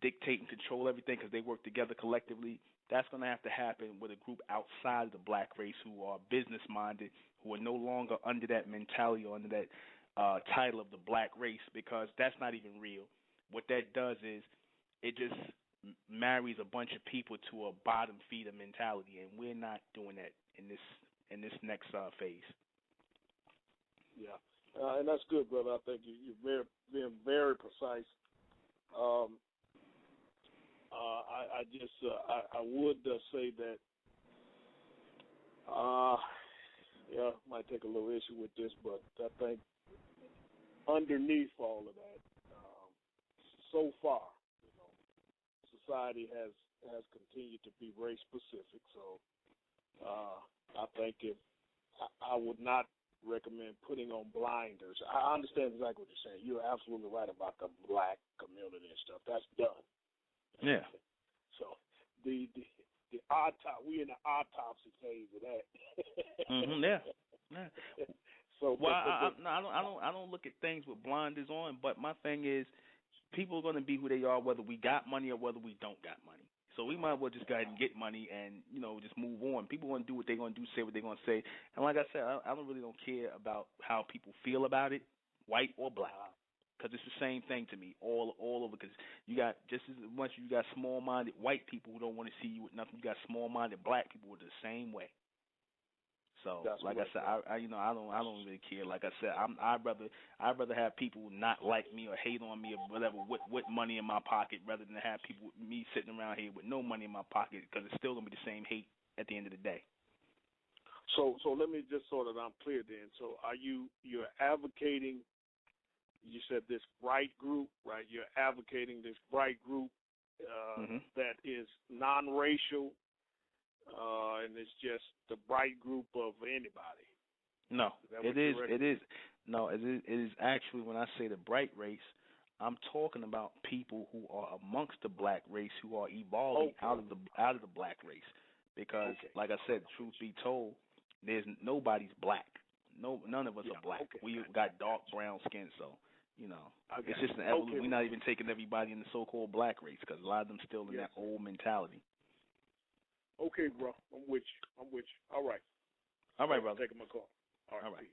dictate and control everything because they work together collectively. That's going to have to happen with a group outside of the black race who are business-minded, who are no longer under that mentality or under that title of the black race, because that's not even real. What that does is it just marries a bunch of people to a bottom feeder mentality, and we're not doing that in this next phase. Yeah, and that's good, brother. I think you're being very precise. I would say that, might take a little issue with this, but I think underneath all of that, so far, society has has continued to be race specific. So I think I would not recommend putting on blinders. I understand exactly what you're saying. You're absolutely right about the black community and stuff. That's done. Yeah. So the we're in the autopsy phase of that. Yeah. So well, I don't look at things with blinders on. But my thing is, people are going to be who they are, whether we got money or whether we don't got money. So we might as well just go ahead and get money and, just move on. People want to do what they're going to do, say what they're going to say. And like I said, I don't care about how people feel about it, white or black, because it's the same thing to me all over. Because you got just as much you got small-minded white people who don't want to see you with nothing. You got small-minded black people who are the same way. So, that's like I said, I don't really care. Like I said, I'd rather have people not like me or hate on me or whatever with money in my pocket, rather than have people with me sitting around here with no money in my pocket, because it's still gonna be the same hate at the end of the day. So let me just sort of I'm clear then. So you're advocating? You said this bright group, right? You're advocating this bright group that is non-racial. And it's just the bright group of anybody. No, it is. No, it is actually, when I say the bright race, I'm talking about people who are amongst the black race who are evolving out of the black race. Because, like I said, truth be told, nobody's black. None of us are black. We got dark brown skin, so it's just an evolution. We're not even taking everybody in the so-called black race, because a lot of them still in that old mentality. Okay, bro. I'm with you. All right. All right, brother. Taking my call. All right. Peace.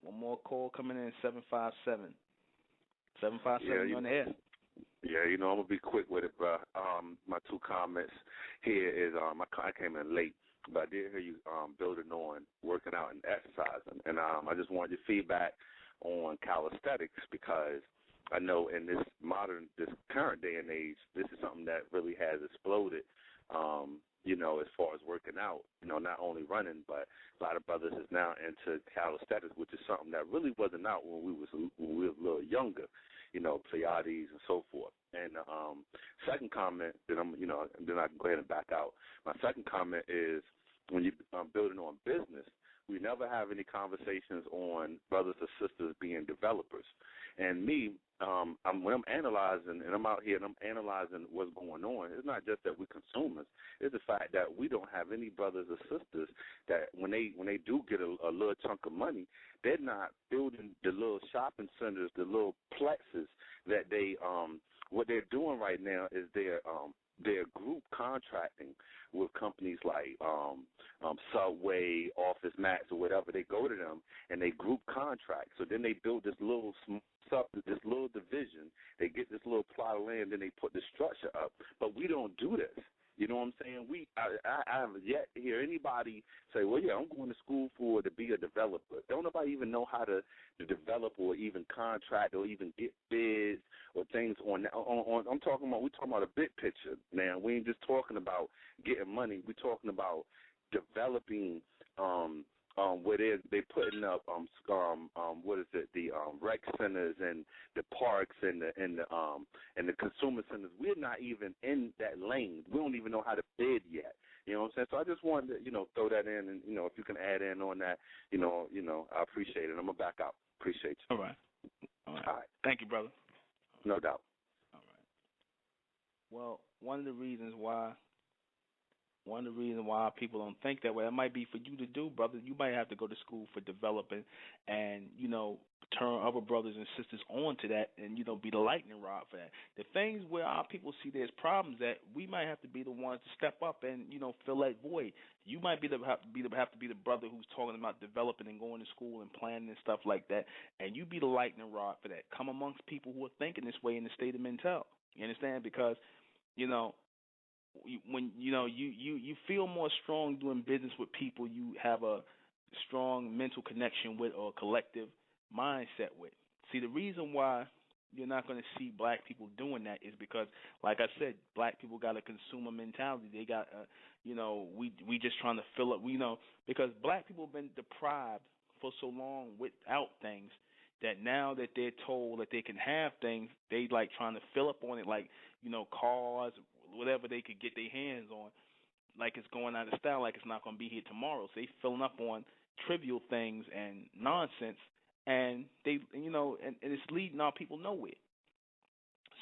One more call coming in, 757. 757, you're on the air. Yeah, I'm going to be quick with it, bro. My two comments here is I came in late, but I did hear you building on working out and exercising. And I just wanted your feedback on calisthenics, because I know in this current day and age, this is something that really has exploded. As far as working out, not only running, but a lot of brothers is now into calisthenics, which is something that really wasn't out when we were a little younger, Pilates and so forth. And second comment, then then I can go ahead and back out. My second comment is, when you're building on business, we never have any conversations on brothers or sisters being developers. And me, when I'm analyzing, and I'm out here and I'm analyzing what's going on, it's not just that we're consumers. It's the fact that we don't have any brothers or sisters that when they do get a little chunk of money, they're not building the little shopping centers, the little plexes that what they're doing right now is they're group contracting with companies like Subway, Office Max, or whatever. They go to them and they group contract. So then they build this little division. They get this little plot of land, then they put the structure up. But we don't do this. You know what I'm saying? I have yet to hear anybody say, well, yeah, I'm going to school to be a developer. Don't nobody even know how to develop or even contract or even get bids or things on we're talking about a big picture, man. We ain't just talking about getting money. We're talking about developing where they putting up the rec centers and the parks and the consumer centers. We're not even in that lane. We don't even know how to bid yet. You know what I'm saying? So I just wanted to throw that in, and if you can add in on that, I appreciate it. I'm gonna back out. Appreciate you. All right. Thank you, brother. No doubt. All right. Well, one of the reasons why people don't think that way, it might be for you to do, brother. You might have to go to school for developing and, turn other brothers and sisters on to that and, be the lightning rod for that. The things where our people see there's problems that we might have to be the ones to step up and, fill that void. You might have to be the brother who's talking about developing and going to school and planning and stuff like that, and you be the lightning rod for that. Come amongst people who are thinking this way in the state of mental. You understand? Because, when you feel more strong doing business with people you have a strong mental connection with or collective mindset with. See, the reason why you're not going to see black people doing that is because, like I said, black people got a consumer mentality. They got, we just trying to fill up, because black people have been deprived for so long without things. that now that they're told that they can have things, they like trying to fill up on it, like, cars, whatever they could get their hands on, like it's going out of style, like it's not going to be here tomorrow. So they filling up on trivial things and nonsense, and they, and it's leading our people nowhere.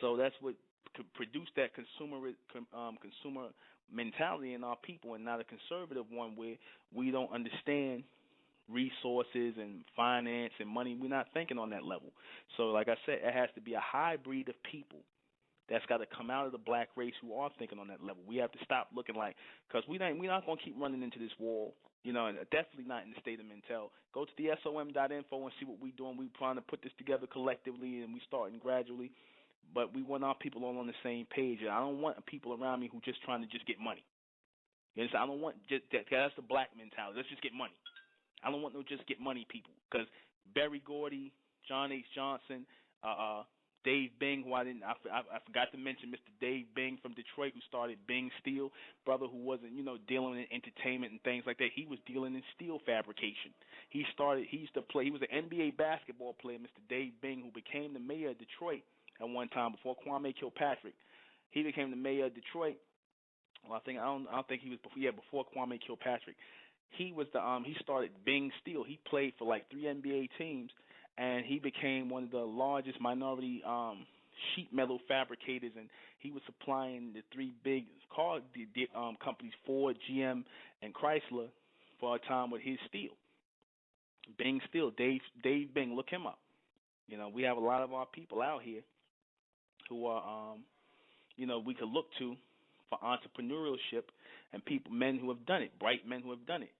So that's what could produce that consumer mentality in our people, and not a conservative one where we don't understand resources and finance and money. We're not thinking on that level. So like I said, it has to be a hybrid of people that's got to come out of the black race who are thinking on that level. We have to stop looking like, because we're not going to keep running into this wall, and definitely not in the state of Mentel. Go to the SOM.info and see what we're doing. We're trying to put this together collectively, and we're starting gradually. But we want our people all on the same page. And I don't want people around me who just trying to just get money. You understand? I don't want just that. That's the black mentality. Let's just get money. I don't want no just get money people. Because Berry Gordy, John H. Johnson, Dave Bing, who I forgot to mention, Mr. Dave Bing from Detroit, who started Bing Steel, brother who wasn't, dealing in entertainment and things like that. He was dealing in steel fabrication. He used to play, he was an NBA basketball player, Mr. Dave Bing, who became the mayor of Detroit at one time before Kwame Kilpatrick. He became the mayor of Detroit. Well, I don't think he was before Kwame Kilpatrick. He was he started Bing Steel. He played for like 3 NBA teams, and he became one of the largest minority sheet metal fabricators, and he was supplying the 3 big car companies, Ford, GM, and Chrysler, for a time with his steel. Bing Steel, Dave Bing, look him up. We have a lot of our people out here who are, we could look to for entrepreneurship, and men who have done it, bright men who have done it.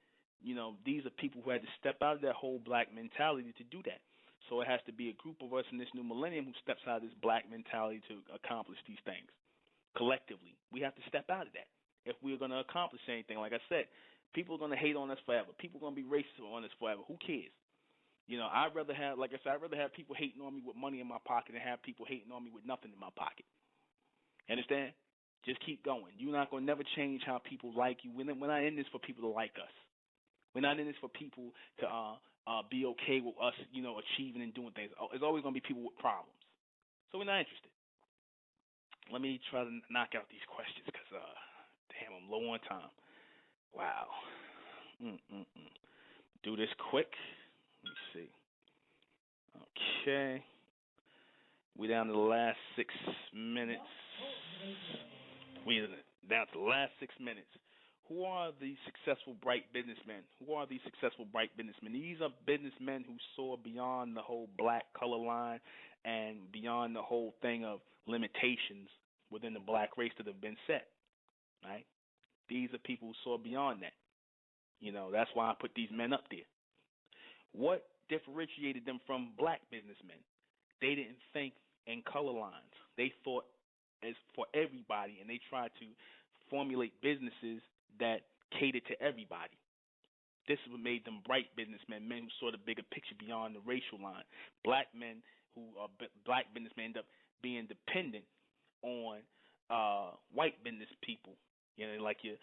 These are people who had to step out of that whole black mentality to do that. So it has to be a group of us in this new millennium who steps out of this black mentality to accomplish these things. Collectively, we have to step out of that if we're going to accomplish anything. Like I said, people are going to hate on us forever. People are going to be racist on us forever. Who cares? I'd rather have, like I said, I'd rather have people hating on me with money in my pocket than have people hating on me with nothing in my pocket. Understand? Just keep going. You're not going to never change how people like you. We're not in this for people to like us. We're not in this for people to be okay with us, achieving and doing things. There's always going to be people with problems. So we're not interested. Let me try to knock out these questions because, damn, I'm low on time. Wow. Do this quick. Let me see. Okay. We're down to the last 6 minutes. We're down to the last 6 minutes. Who are these successful, bright businessmen? Who are these successful, bright businessmen? These are businessmen who saw beyond the whole black color line and beyond the whole thing of limitations within the black race that have been set, right? These are people who saw beyond that. That's why I put these men up there. What differentiated them from black businessmen? They didn't think in color lines. They thought as for everybody, and they tried to formulate businesses that catered to everybody. This is what made them bright businessmen, men who saw the bigger picture beyond the racial line. Black men who are black businessmen end up being dependent on white business people. Like your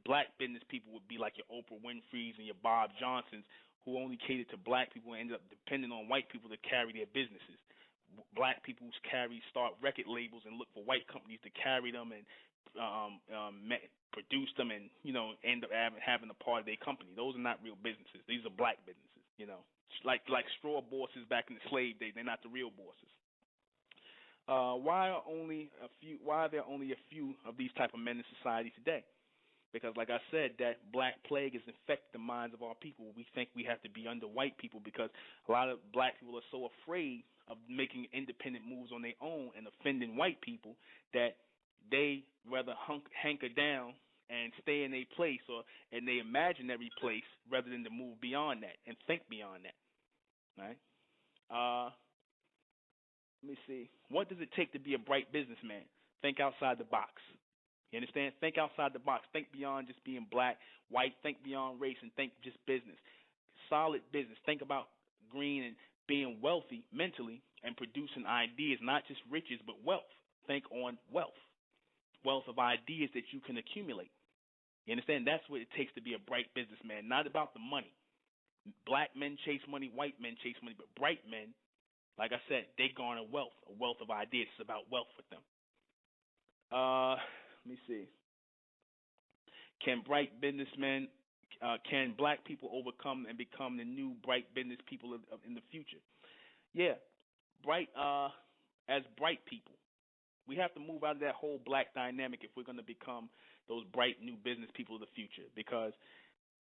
black business people would be like your Oprah Winfrey's and your Bob Johnsons, who only catered to black people and ended up depending on white people to carry their businesses. Black people start record labels and look for white companies to carry them and produce them and, end up having a part of their company. Those are not real businesses. These are black businesses, Like straw bosses back in the slave days. They're not the real bosses. Why are there only a few of these type of men in society today? Because, like I said, that black plague has infected the minds of our people. We think we have to be under white people because a lot of black people are so afraid of making independent moves on their own and offending white people that they rather hanker down and stay in a place or in their imaginary place rather than to move beyond that and think beyond that. Right? Let me see. What does it take to be a bright businessman? Think outside the box. You understand? Think outside the box. Think beyond just being black, white. Think beyond race and think just business. Solid business. Think about green and being wealthy mentally and producing ideas, not just riches, but wealth. Think on wealth. Wealth of ideas that you can accumulate. You understand? That's what it takes to be a bright businessman. Not about the money. Black men chase money, white men chase money, but bright men, like I said, they garner wealth, a wealth of ideas. It's about wealth with them. Let me see. Can bright businessmen, can black people overcome and become the new bright business people in the future? Yeah, as bright people, we have to move out of that whole black dynamic if we're going to become those bright new business people of the future. Because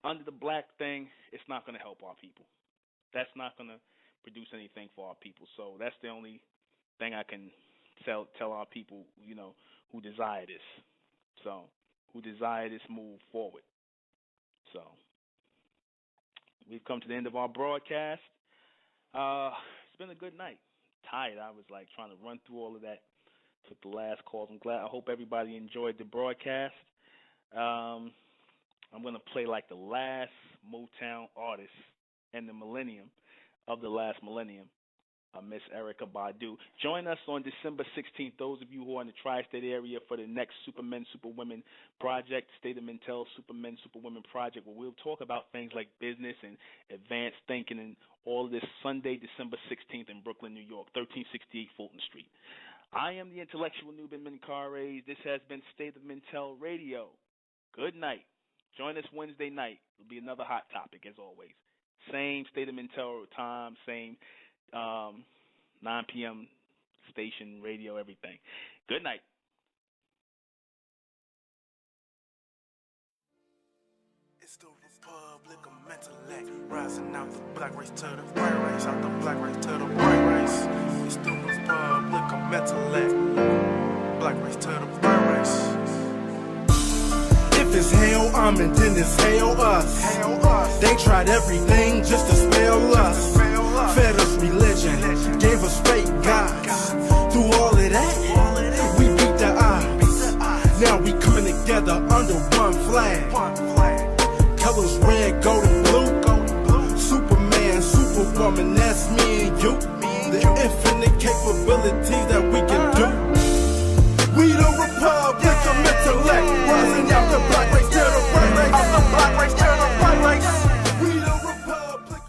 under the black thing, it's not going to help our people. That's not going to produce anything for our people. So that's the only thing I can tell our people, who desire this. So, who desire this move forward. So, we've come to the end of our broadcast. It's been a good night. Tired. I was trying to run through all of that. Took the last calls. I hope everybody enjoyed the broadcast. I'm going to play the last Motown artist and the millennium of the last millennium, Miss Erykah Badu. Join us on December 16th, those of you who are in the tri-state area, for the next Supermen, Superwomen project, State of Mentel Supermen, Superwomen project, where we'll talk about things like business and advanced thinking and all of this. Sunday, December 16th in Brooklyn, New York, 1368 Fulton Street. I am the intellectual Nuben Menkarayzz. This has been State of Mentel Radio. Good night. Join us Wednesday night. It'll be another hot topic, as always. Same State of Mentel time, same 9 p.m. station, radio, everything. Good night. It's the Republic of Mentellect, rising out the black race to the white race, out the black race to the white race. It's the Republic of Mentellect, black race to the white race. If it's hell, and then it's hell us. They tried everything just to spell us. Fed us religion, gave us fake gods. Through all of that, we beat the odds. Now we coming together under one flag. Colors red, gold, and blue. Superman, Superwoman, that's me and you. The infinite capabilities that we can